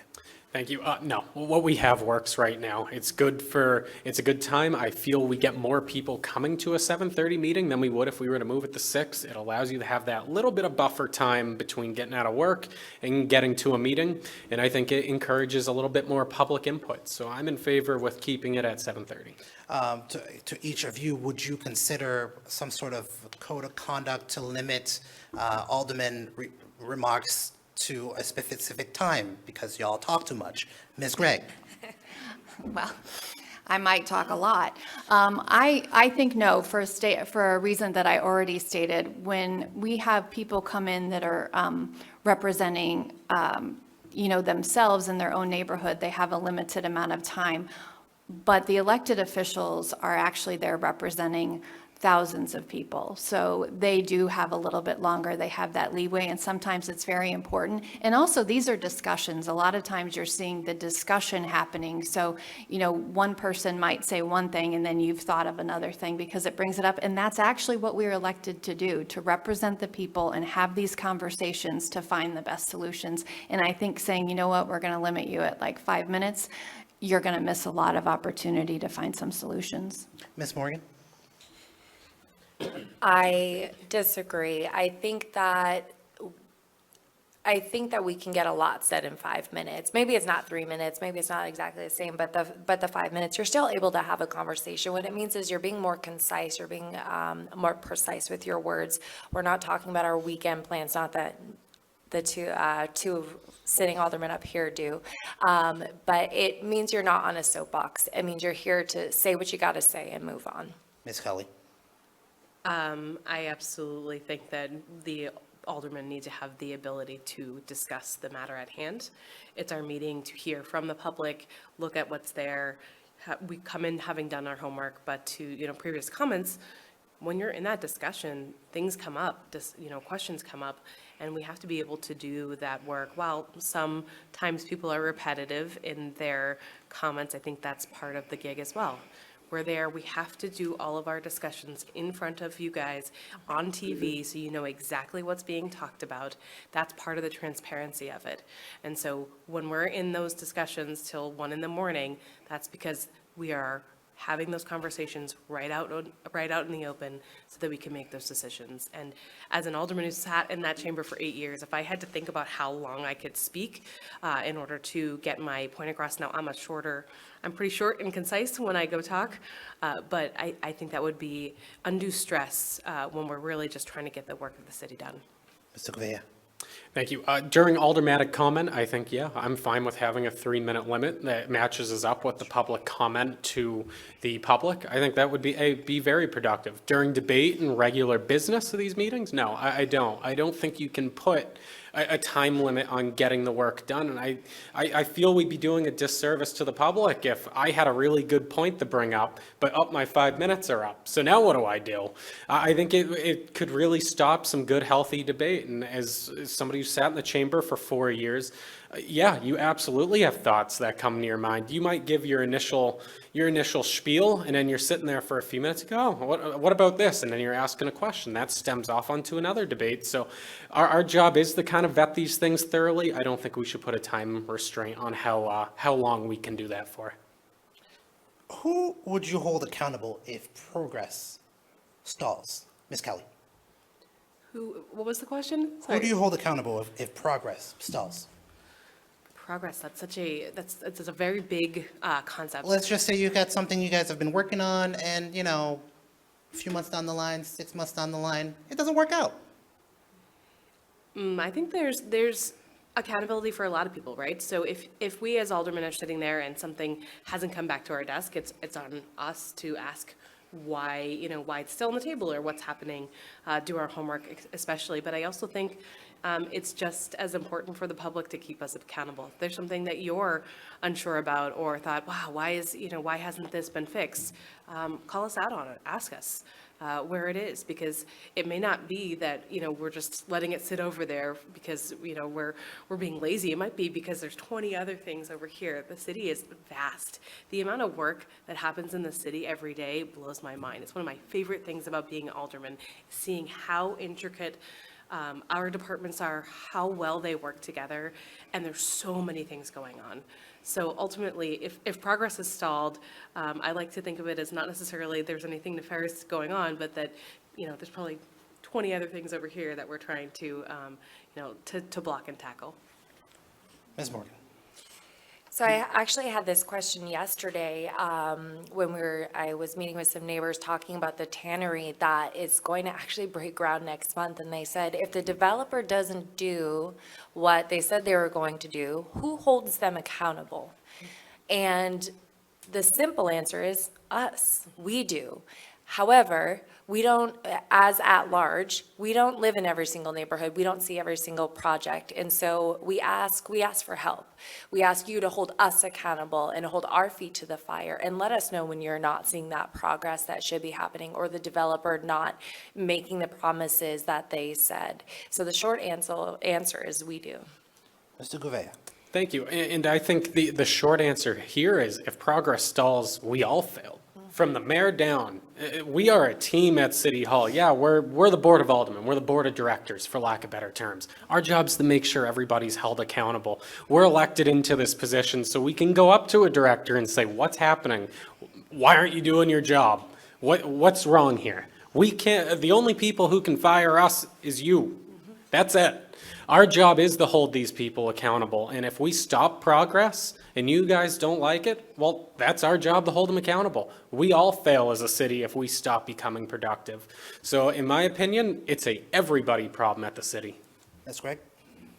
Thank you. No, what we have works right now. It's a good time. I feel we get more people coming to a 7:30 meeting than we would if we were to move it to 6. It allows you to have that little bit of buffer time between getting out of work and getting to a meeting. And I think it encourages a little bit more public input. So I'm in favor with keeping it at 7:30. To each of you, would you consider some sort of code of conduct to limit alderman remarks to a specific time because y'all talk too much? Ms. Gregg? Well, I might talk a lot. I think no, for a reason that I already stated. When we have people come in that are representing, themselves in their own neighborhood, they have a limited amount of time. But the elected officials are actually there representing thousands of people. So they do have a little bit longer. They have that leeway, and sometimes it's very important. And also, these are discussions. A lot of times you're seeing the discussion happening. So, one person might say one thing, and then you've thought of another thing because it brings it up. And that's actually what we're elected to do, to represent the people and have these conversations to find the best solutions. And I think saying, you know what, we're going to limit you at like 5 minutes, you're going to miss a lot of opportunity to find some solutions. Ms. Morgan? I disagree. I think that we can get a lot said in 5 minutes. Maybe it's not 3 minutes, maybe it's not exactly the same, but the 5 minutes, you're still able to have a conversation. What it means is you're being more concise, you're being more precise with your words. We're not talking about our weekend plans, not that the two sitting aldermen up here do, but it means you're not on a soapbox. It means you're here to say what you got to say and move on. Ms. Kelly? I absolutely think that the aldermen need to have the ability to discuss the matter at hand. It's our meeting to hear from the public, look at what's there. We come in having done our homework, but to, previous comments, when you're in that discussion, things come up, questions come up, and we have to be able to do that work. While sometimes people are repetitive in their comments, I think that's part of the gig as well. We're there, we have to do all of our discussions in front of you guys on TV so you know exactly what's being talked about. That's part of the transparency of it. And so when we're in those discussions till 1 a.m, that's because we are having those conversations right out in the open so that we can make those decisions. And as an alderman who sat in that chamber for 8 years, if I had to think about how long I could speak in order to get my point across, now I'm pretty short and concise when I go talk, but I think that would be undue stress when we're really just trying to get the work of the city done. Mr. Gouveia? Thank you. During aldermanic comment, I think, yeah, I'm fine with having a 3-minute limit that matches us up with the public comment to the public. I think that would be very productive. During debate and regular business of these meetings, no, I don't. I don't think you can put a time limit on getting the work done. And I feel we'd be doing a disservice to the public if I had a really good point to bring up, but my 5 minutes are up. So now what do I do? I think it could really stop some good, healthy debate. And as somebody who sat in the chamber for 4 years, yeah, you absolutely have thoughts that come to your mind. You might give your initial spiel, and then you're sitting there for a few minutes and go, oh, what about this? And then you're asking a question. That stems off onto another debate. So our job is to kind of vet these things thoroughly. I don't think we should put a time restraint on how long we can do that for. Who would you hold accountable if progress stalls? Ms. Kelly, What was the question? who do you hold accountable if progress stalls? Progress, that's a very big concept. Let's just say you got something you guys have been working on and, a few months down the line, 6 months down the line, it doesn't work out. I think there's accountability for a lot of people, right? So if we as aldermen are sitting there and something hasn't come back to our desk, it's on us to ask why it's still on the table or what's happening, do our homework especially. But I also think it's just as important for the public to keep us accountable. If there's something that you're unsure about or thought, wow, why hasn't this been fixed? Call us out on it, ask us where it is, because it may not be that, we're just letting it sit over there because, we're being lazy. It might be because there's 20 other things over here. The city is vast. The amount of work that happens in the city every day blows my mind. It's one of my favorite things about being an alderman, seeing how intricate our departments are, how well they work together, and there's so many things going on. So ultimately, if progress is stalled, I like to think of it as not necessarily there's anything nefarious going on, but that, there's probably 20 other things over here that we're trying to, to block and tackle. Ms. Morgan. So I actually had this question yesterday when I was meeting with some neighbors talking about the tannery that is going to actually break ground next month. And they said, if the developer doesn't do what they said they were going to do, who holds them accountable? And the simple answer is us. We do. However, we don't, as at large, we don't live in every single neighborhood. We don't see every single project. And so we ask for help. We ask you to hold us accountable and hold our feet to the fire and let us know when you're not seeing that progress that should be happening or the developer not making the promises that they said. So the short answer is we do. Mr. Gouveia. Thank you. And I think the short answer here is if progress stalls, we all fail. From the mayor down, we are a team at City Hall. Yeah, we're the Board of Aldermen. We're the Board of Directors, for lack of better terms. Our job's to make sure everybody's held accountable. We're elected into this position so we can go up to a director and say, what's happening? Why aren't you doing your job? What's wrong here? We can't, the only people who can fire us is you. That's it. Our job is to hold these people accountable. And if we stop progress and you guys don't like it, well, that's our job to hold them accountable. We all fail as a city if we stop becoming productive. So in my opinion, it's a everybody problem at the city. Ms. Gregg.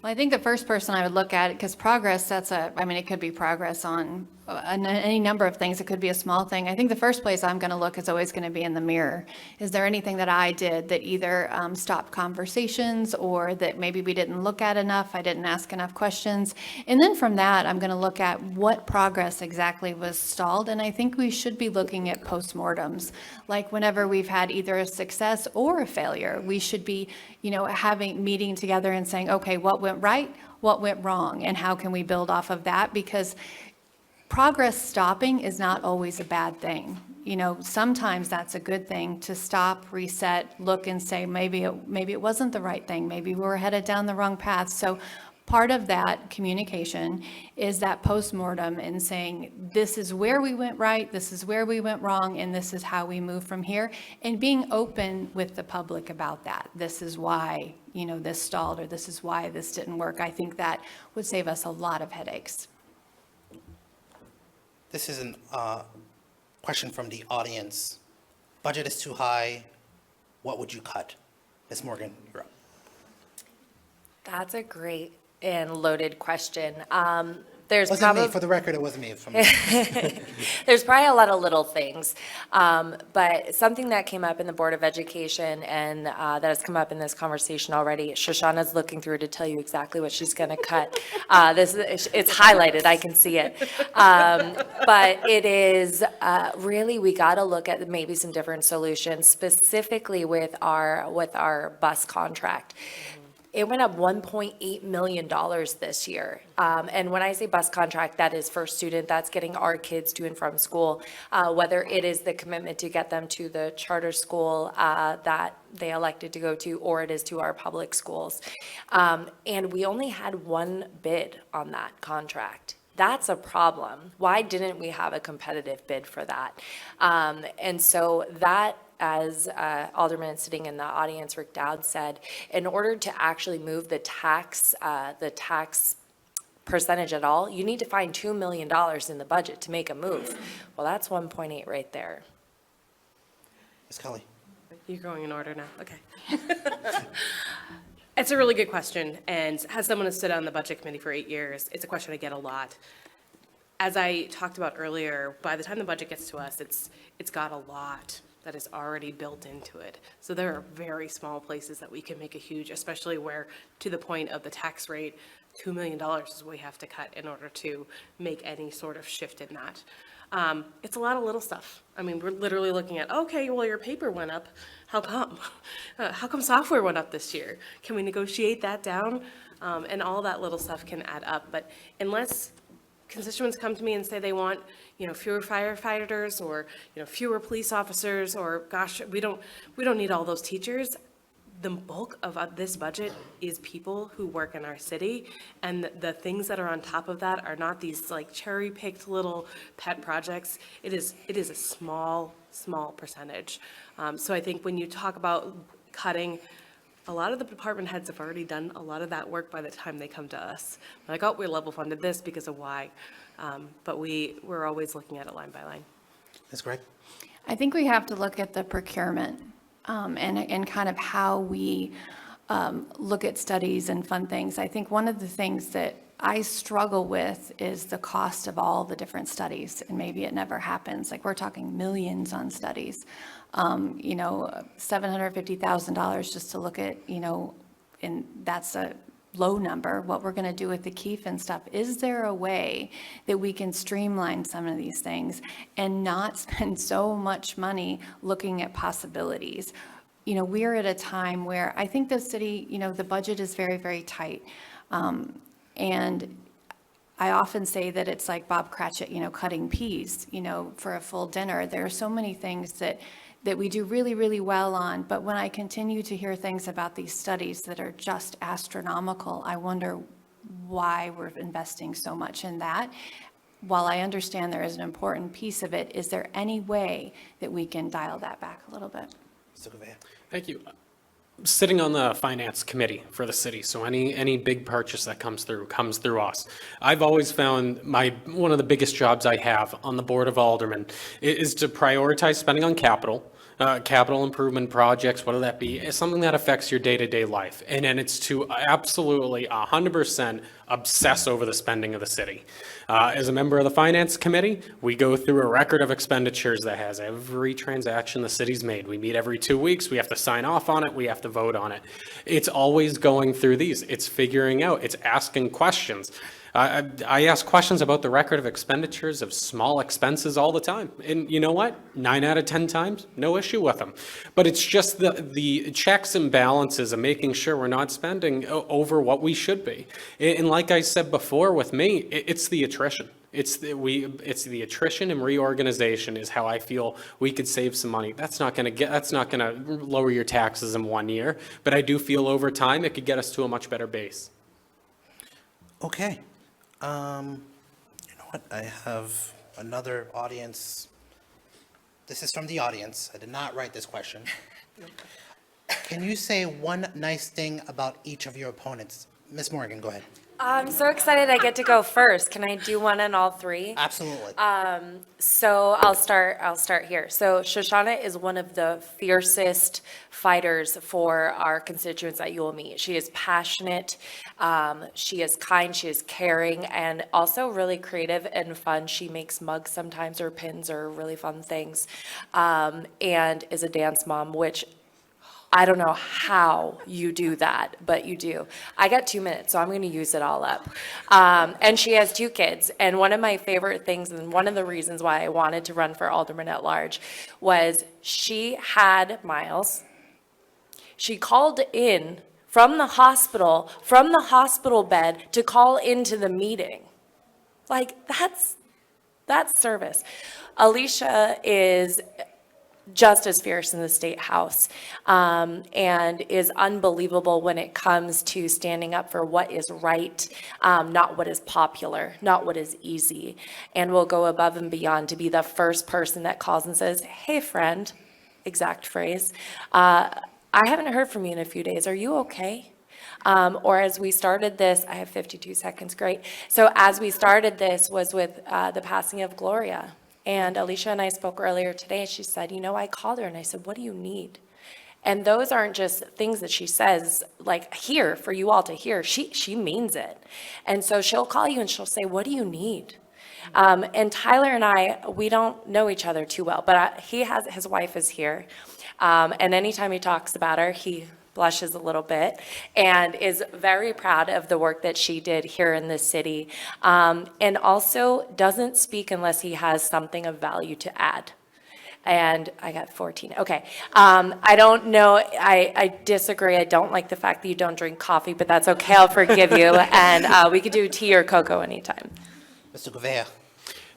Well, I think the first person I would look at, because progress, it could be progress on any number of things. It could be a small thing. I think the first place I'm going to look is always going to be in the mirror. Is there anything that I did that either stopped conversations or that maybe we didn't look at enough, I didn't ask enough questions? And then from that, I'm going to look at what progress exactly was stalled. And I think we should be looking at postmortems. Like whenever we've had either a success or a failure, we should be, meeting together and saying, okay, what went right? What went wrong? And how can we build off of that? Because progress stopping is not always a bad thing. Sometimes that's a good thing to stop, reset, look and say, maybe it wasn't the right thing. Maybe we were headed down the wrong path. So part of that communication is that postmortem and saying, this is where we went right, this is where we went wrong, and this is how we move from here. And being open with the public about that. This is why, this stalled, or this is why this didn't work. I think that would save us a lot of headaches. This is a question from the audience. Budget is too high. What would you cut? Ms. Morgan, you're up. That's a great and loaded question. There's Wasn't me, probably for the record, it wasn't me. there's probably a lot of little things, but something that came up in the Board of Education and that has come up in this conversation already. Shoshana's looking through to tell you exactly what she's going to cut. It's highlighted. I can see it, but it is really we got to look at maybe some different solutions, specifically with our bus contract. It went up $1.8 million this year. And when I say bus contract, that is for student, that's getting our kids to and from school, whether it is the commitment to get them to the charter school that they elected to go to, or it is to our public schools. And we only had one bid on that contract. That's a problem. Why didn't we have a competitive bid for that? And so that, as Alderman sitting in the audience, Rick Dowd, said, in order to actually move the tax percentage at all, you need to find $2 million in the budget to make a move. Well, that's 1.8 right there. Ms. Kelly. You're going in order now, okay. It's a really good question, and as someone who's stood on the budget committee for 8 years, it's a question I get a lot. As I talked about earlier, by the time the budget gets to us, it's got a lot that is already built into it. So there are very small places that we can make a huge, especially where, to the point of the tax rate, $2 million is what we have to cut in order to make any sort of shift in that. It's a lot of little stuff. I mean, we're literally looking at, okay, well, your paper went up. How come? How come software went up this year? Can we negotiate that down? And all that little stuff can add up. But unless constituents come to me and say they want, fewer firefighters or, fewer police officers, or gosh, we don't need all those teachers. The bulk of this budget is people who work in our city, and the things that are on top of that are not these like cherry-picked little pet projects. It is a small percentage. So I think when you talk about cutting, a lot of the department heads have already done a lot of that work by the time they come to us. Like, oh, we're level funded this because of why. But we're always looking at it line by line. Ms. Gregg. I think we have to look at the procurement and kind of how we look at studies and fund things. I think one of the things that I struggle with is the cost of all the different studies, and maybe it never happens. Like, we're talking millions on studies. $750,000 just to look at, and that's a low number, what we're going to do with the Keefe and stuff. Is there a way that we can streamline some of these things and not spend so much money looking at possibilities? We're at a time where I think the city, the budget is very, very tight. And I often say that it's like Bob Cratchit, cutting peas, for a full dinner. There are so many things that we do really, really well on. But when I continue to hear things about these studies that are just astronomical, I wonder why we're investing so much in that. While I understand there is an important piece of it, is there any way that we can dial that back a little bit? Mr. Gouveia. Thank you. Sitting on the finance committee for the city, so any big purchase that comes through us. I've always found one of the biggest jobs I have on the Board of Aldermen is to prioritize spending on capital improvement projects, whether that be something that affects your day-to-day life. And then it's to absolutely 100% obsess over the spending of the city. As a member of the Finance Committee, we go through a record of expenditures that has every transaction the city's made. We meet every 2 weeks. We have to sign off on it. We have to vote on it. It's always going through these. It's figuring out. It's asking questions. I ask questions about the record of expenditures of small expenses all the time. And you know what? 9 out of 10 times, no issue with them. But it's just the checks and balances of making sure we're not spending over what we should be. And like I said before with me, it's the attrition. It's the attrition and reorganization is how I feel we could save some money. That's not going to lower your taxes in 1 year, but I do feel over time it could get us to a much better base. Okay. You know what? I have another audience. This is from the audience. I did not write this question. Can you say one nice thing about each of your opponents? Ms. Morgan, go ahead. I'm so excited I get to go first. Can I do one on all three? Absolutely. So I'll start here. So Shoshana is one of the fiercest fighters for our constituents that you will meet. She is passionate, she is kind, she is caring, and also really creative and fun. She makes mugs sometimes, or pins, or really fun things, and is a dance mom, which I don't know how you do that, but you do. I got 2 minutes, so I'm going to use it all up. And she has 2 kids. And one of my favorite things, and one of the reasons why I wanted to run for alderman at large, was she had Miles. She called in from the hospital bed to call into the meeting. Like, that's service. Alicia is just as fierce in the State House, and is unbelievable when it comes to standing up for what is right, not what is popular, not what is easy, and will go above and beyond to be the first person that calls and says, "Hey, friend," exact phrase, "I haven't heard from you in a few days. Are you okay?" Or as we started this, I have 52 seconds, great. So as we started this was with the passing of Gloria. And Alicia and I spoke earlier today. She said, I called her and I said, "What do you need?" And those aren't just things that she says, like, here for you all to hear. She means it. And so she'll call you and she'll say, "What do you need?" And Tyler and I, we don't know each other too well, but his wife is here. And anytime he talks about her, he blushes a little bit and is very proud of the work that she did here in this city, and also doesn't speak unless he has something of value to add. And I got 14. Okay. I don't know. I disagree. I don't like the fact that you don't drink coffee, but that's okay. I'll forgive you. And we could do tea or cocoa anytime. Mr. Gouveia.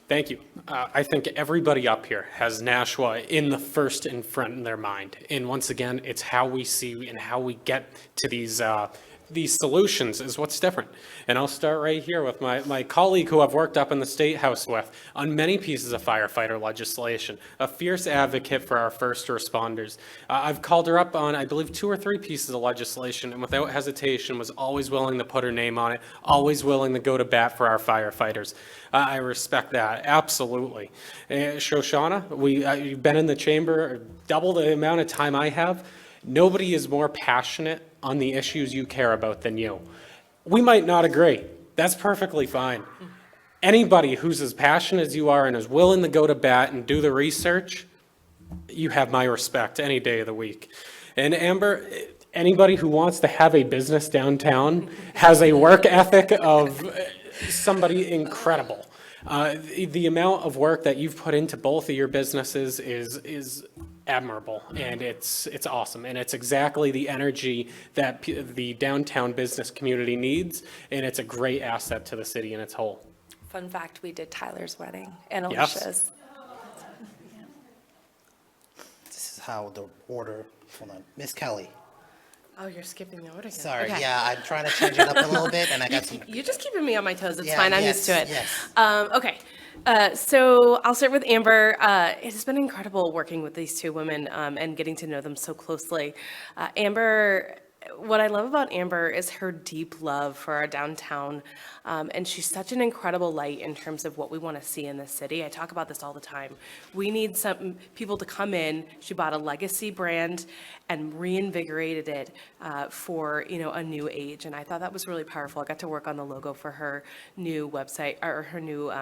Thank you. I think everybody up here has Nashua in the first in front in their mind. And once again, it's how we see and how we get to these solutions is what's different. And I'll start right here with my colleague who I've worked up in the State House with on many pieces of firefighter legislation, a fierce advocate for our first responders. I've called her up on, I believe, 2 or 3 pieces of legislation, and without hesitation was always willing to put her name on it, always willing to go to bat for our firefighters. I respect that, absolutely. Shoshana, you've been in the chamber double the amount of time I have. Nobody is more passionate on the issues you care about than you. We might not agree. That's perfectly fine. Anybody who's as passionate as you are and is willing to go to bat and do the research, you have my respect any day of the week. And Amber, anybody who wants to have a business downtown has a work ethic of somebody incredible. The amount of work that you've put into both of your businesses is admirable, and it's awesome, and it's exactly the energy that the downtown business community needs, and it's a great asset to the city in its whole. Fun fact, we did Tyler's wedding and Yes. Alicia's. This is how the order, hold on. Ms. Kelly. Oh, you're skipping the order again. Sorry, Okay. yeah, I'm trying to change it up a little bit, and I got some. You're just keeping me on my toes. It's Yeah, fine. I'm yes, used to it. yes. Okay. So I'll start with Amber. It has been incredible working with these 2 women and getting to know them so closely. Amber, what I love about Amber is her deep love for our downtown, and she's such an incredible light in terms of what we want to see in this city. I talk about this all the time. We need some people to come in. She bought a legacy brand and reinvigorated it for a new age, and I thought that was really powerful. I got to work on the logo for her new website or her new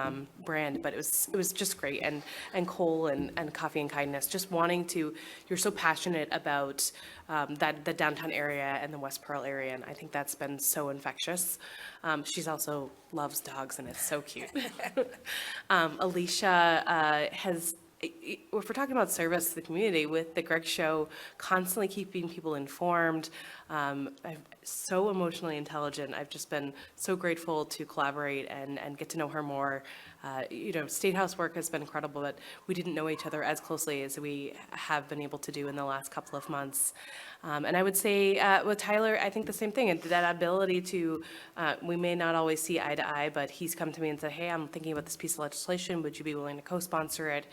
brand, but it was just great. And Cole and Coffee and Kindness, just wanting to. You're so passionate about the downtown area and the West Pearl area, and I think that's been so infectious. She's also loves dogs, and it's so cute. Alicia has, if we're talking about service to the community, with the Greg Show, constantly keeping people informed. I'm so emotionally intelligent. I've just been so grateful to collaborate and get to know her more. State House work has been incredible, but we didn't know each other as closely as we have been able to do in the last couple of months. And I would say with Tyler, I think the same thing. That ability to, we may not always see eye to eye, but he's come to me and said, "Hey, I'm thinking about this piece of legislation. Would you be willing to co-sponsor it?"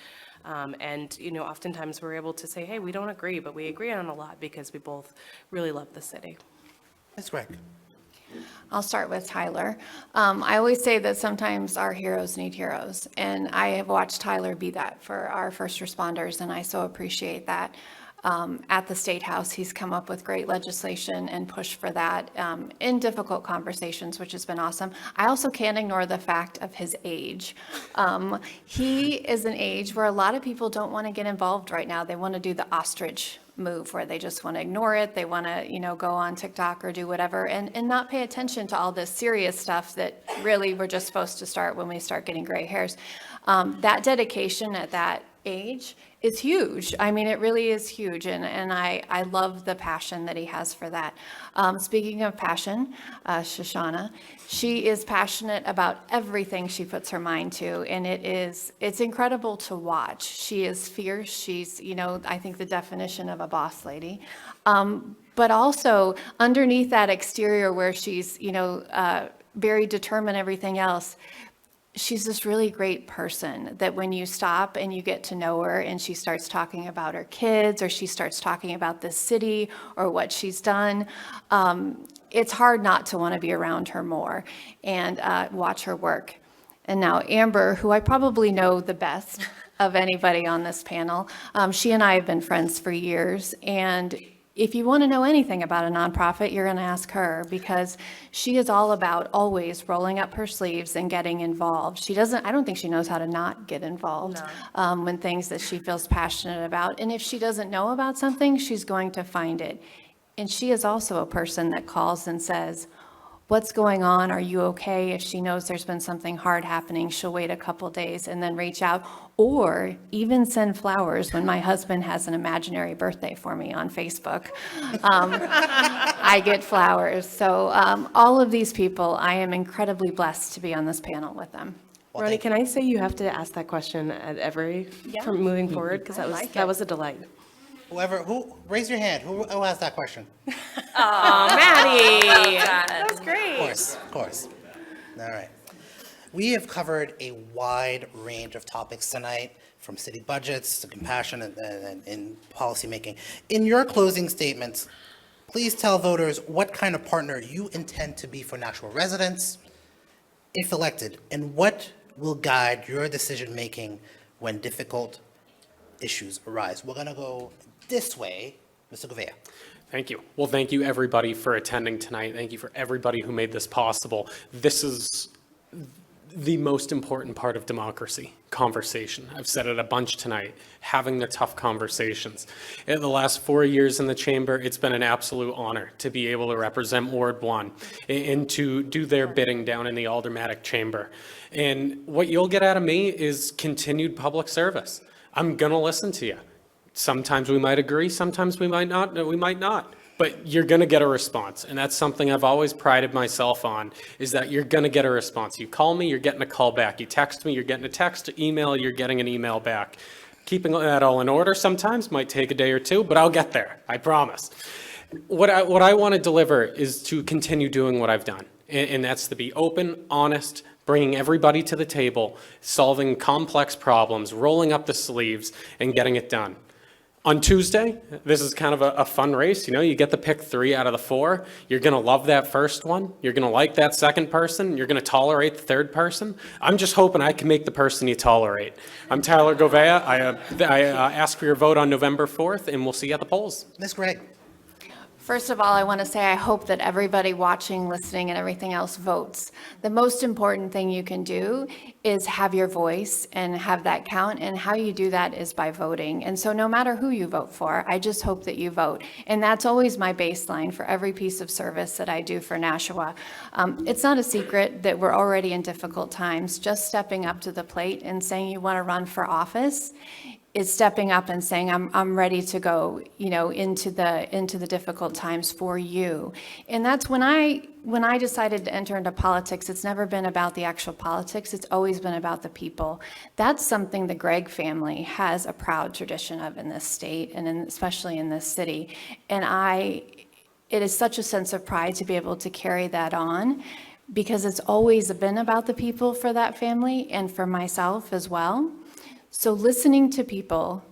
And oftentimes we're able to say, "Hey, we don't agree, but we agree on a lot because we both really love the city." Ms. Gregg. I'll start with Tyler. I always say that sometimes our heroes need heroes, and I have watched Tyler be that for our first responders, and I so appreciate that. At the State House, he's come up with great legislation and pushed for that in difficult conversations, which has been awesome. I also can't ignore the fact of his age. He is an age where a lot of people don't want to get involved right now. They want to do the ostrich move where they just want to ignore it. They want to, go on TikTok or do whatever and not pay attention to all this serious stuff that really we're just supposed to start when we start getting gray hairs. That dedication at that age is huge. I mean, it really is huge. And I love the passion that he has for that. Speaking of passion, Shoshana, she is passionate about everything she puts her mind to. And it's incredible to watch. She is fierce. She's, I think the definition of a boss lady. But also underneath that exterior where she's, very determined, everything else, she's this really great person that when you stop and you get to know her and she starts talking about her kids or she starts talking about the city or what she's done, it's hard not to want to be around her more and watch her work. And now Amber, who I probably know the best of anybody on this panel, she and I have been friends for years, and if you want to know anything about a nonprofit, you're going to ask her because she is all about always rolling up her sleeves and getting involved. I don't think she knows how to not get involved when things that she feels passionate about. And if she doesn't know about something, she's going to find it. And she is also a person that calls and says, what's going on? Are you okay? If she knows there's been something hard happening, she'll wait a couple days and then reach out or even send flowers when my husband has an imaginary birthday for me on Facebook. I get flowers. So all of these people, I am incredibly blessed to be on this panel with them. Well, Ronnie, thank can I say you have to ask that question at every, from moving forward? Because that was a delight. Raise your hand. Who asked that question? Maddie! That was great. Of course. All right. We have covered a wide range of topics tonight, from city budgets to compassion and policymaking. In your closing statements, please tell voters what kind of partner you intend to be for Nashua residents, if elected, and what will guide your decision-making when difficult issues arise. We're going to go this way, Mr. Gouveia. Thank you. Well, thank you, everybody, for attending tonight. Thank you for everybody who made this possible. This is the most important part of democracy, conversation. I've said it a bunch tonight, having the tough conversations. In the last 4 years in the chamber, it's been an absolute honor to be able to represent Ward 1 and to do their bidding down in the aldermanic chamber. And what you'll get out of me is continued public service. I'm going to listen to you. Sometimes we might agree, sometimes we might not, but you're going to get a response. And that's something I've always prided myself on, is that you're going to get a response. You call me, you're getting a call back. You text me, you're getting a text. Email, you're getting an email back. Keeping that all in order sometimes might take a day or two, but I'll get there, I promise. What I want to deliver is to continue doing what I've done, and that's to be open, honest, bringing everybody to the table, solving complex problems, rolling up the sleeves, and getting it done. On Tuesday, this is kind of a fun race. You get to pick 3 out of the 4. You're going to love that first one. You're going to like that second person. You're going to tolerate the third person. I'm just hoping I can make the person you tolerate. I'm Tyler Gouveia. I ask for your vote on November 4th, and we'll see you at the polls. Ms. Gregg. First of all, I want to say I hope that everybody watching, listening, and everything else votes. The most important thing you can do is have your voice and have that count, and how you do that is by voting. And so no matter who you vote for, I just hope that you vote. And that's always my baseline for every piece of service that I do for Nashua. It's not a secret that we're already in difficult times. Just stepping up to the plate and saying you want to run for office is stepping up and saying, I'm ready to go, into the difficult times for you. And that's when I decided to enter into politics, it's never been about the actual politics, it's always been about the people. That's something the Gregg family has a proud tradition of in this state and especially in this city. And it is such a sense of pride to be able to carry that on, because it's always been about the people for that family and for myself as well. So listening to people,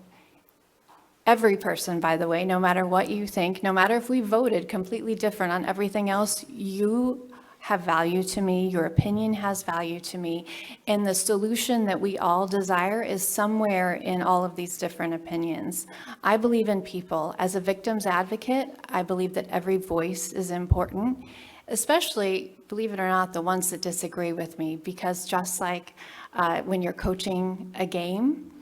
every person, by the way, no matter what you think, no matter if we voted completely different on everything else, you have value to me. Your opinion has value to me. And the solution that we all desire is somewhere in all of these different opinions. I believe in people. As a victims advocate, I believe that every voice is important, especially, believe it or not, the ones that disagree with me, because just like when you're coaching a game,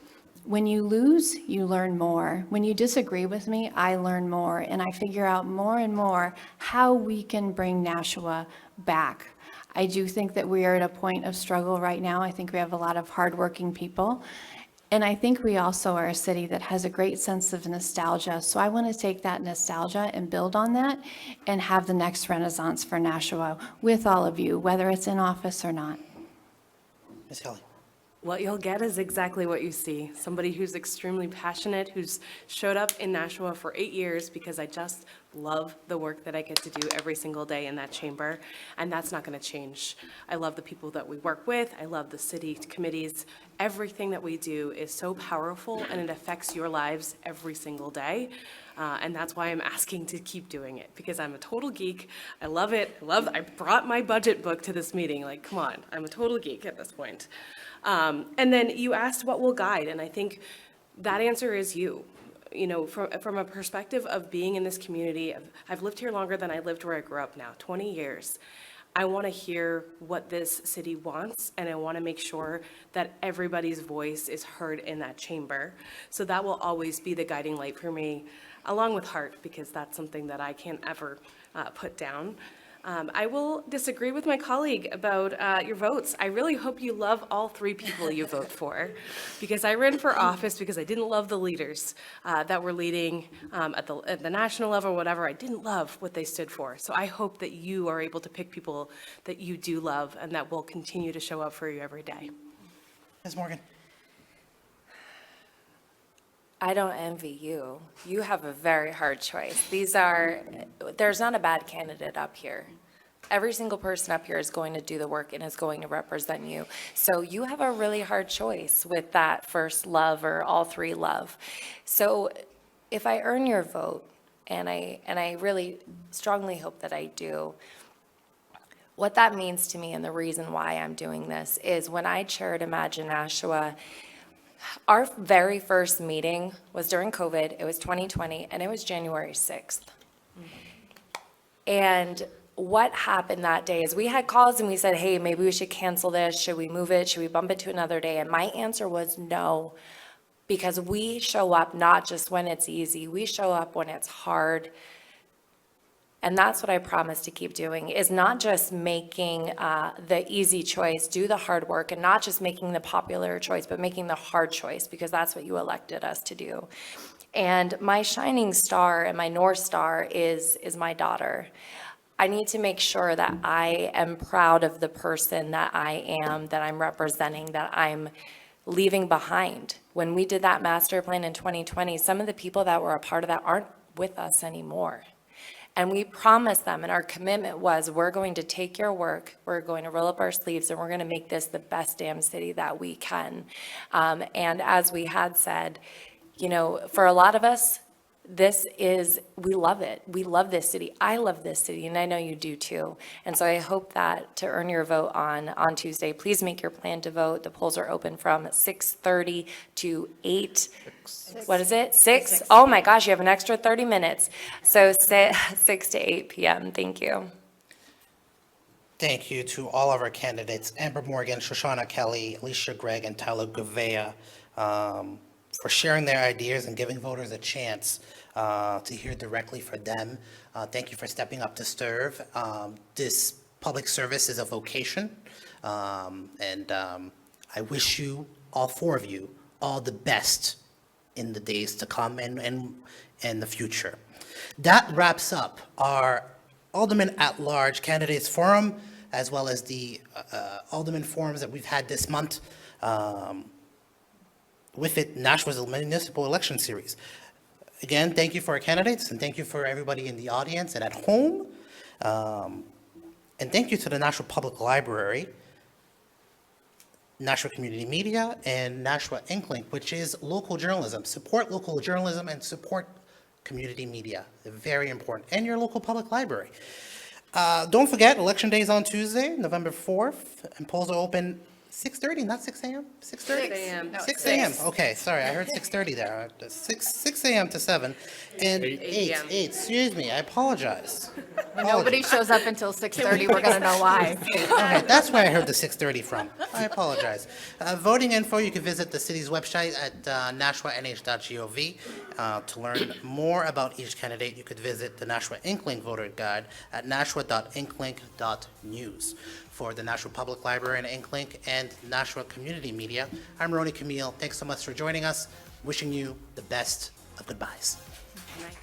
when you lose, you learn more. When you disagree with me, I learn more, and I figure out more and more how we can bring Nashua back. I do think that we are at a point of struggle right now. I think we have a lot of hardworking people, and I think we also are a city that has a great sense of nostalgia. So I want to take that nostalgia and build on that and have the next renaissance for Nashua with all of you, whether it's in office or not. Ms. Kelly. What you'll get is exactly what you see. Somebody who's extremely passionate, who's showed up in Nashua for 8 years because I just love the work that I get to do every single day in that chamber, and that's not going to change. I love the people that we work with. I love the city committees. Everything that we do is so powerful, and it affects your lives every single day. And that's why I'm asking to keep doing it, because I'm a total geek. I love it. I brought my budget book to this meeting. Like, come on, I'm a total geek at this point. And then you asked what will guide, and I think that answer is you. You know, from a perspective of being in this community, I've lived here longer than I lived where I grew up now, 20 years. I want to hear what this city wants, and I want to make sure that everybody's voice is heard in that chamber. So that will always be the guiding light for me, along with heart, because that's something that I can't ever put down. I will disagree with my colleague about your votes. I really hope you love all 3 people you vote for, because I ran for office because I didn't love the leaders that were leading at the national level or whatever. I didn't love what they stood for. So I hope that you are able to pick people that you do love and that will continue to show up for you every day. Ms. Morgan. I don't envy you. You have a very hard choice. There's not a bad candidate up here. Every single person up here is going to do the work and is going to represent you. So you have a really hard choice with that first love or all 3 love. So if I earn your vote, and I really strongly hope that I do, what that means to me and the reason why I'm doing this is when I chaired Imagine Nashua, our very first meeting was during COVID. It was 2020, and it was January 6th. And what happened that day is we had calls and we said, hey, maybe we should cancel this. Should we move it? Should we bump it to another day? And my answer was no, because we show up not just when it's easy. We show up when it's hard. And that's what I promise to keep doing, is not just making the easy choice, do the hard work, and not just making the popular choice, but making the hard choice, because that's what you elected us to do. And my shining star and my North Star is my daughter. I need to make sure that I am proud of the person that I am, that I'm representing, that I'm leaving behind. When we did that master plan in 2020, some of the people that were a part of that aren't with us anymore. And we promised them, and our commitment was, we're going to take your work, we're going to roll up our sleeves, and we're going to make this the best damn city that we can. And as we had said, you know, for a lot of us, we love it. We love this city. I love this city, and I know you do too. And so I hope that to earn your vote on Tuesday, please make your plan to vote. The polls are open from 6:30 to 8. What is it? 6? Oh my gosh, you have an extra 30 minutes. So 6 to 8 p.m. Thank you. Thank you to all of our candidates, Amber Morgan, Shoshana Kelly, Alicia Gregg, and Tyler Gouveia, for sharing their ideas and giving voters a chance to hear directly from them. Thank you for stepping up to serve. This public service is a vocation, and I wish you, all 4 of you, all the best in the days to come and the future. That wraps up our Alderman at-large candidates forum, as well as the Alderman forums that we've had this month. With it, Nashua's municipal election series. Again, thank you for our candidates, and thank you for everybody in the audience and at home. And thank you to the Nashua Public Library, Nashua Community Media, and Nashua Inklink, which is local journalism. Support local journalism and support community media. They're very important. And your local public library. Don't forget, Election Day is on Tuesday, November 4th, and polls are open 6:30, not 6 a.m.? 6:30? 6 a.m. No, 6 a.m., okay, sorry, I heard 6:30 there. 6 a.m. to 7, and 8, 8 excuse me, I apologize. Nobody shows up until 6:30, we're going to know why. Okay, that's where I heard the 6:30 from. I apologize. Voting info, you can visit the city's website at nashuanh.gov. To learn more about each candidate, you could visit the Nashua Inklink Voter Guide at nashua.inklink.news. For the Nashua Public Library and Inklink and Nashua Community Media, I'm Roni Camille. Thanks so much for joining us. Wishing you the best of goodbyes. Good night.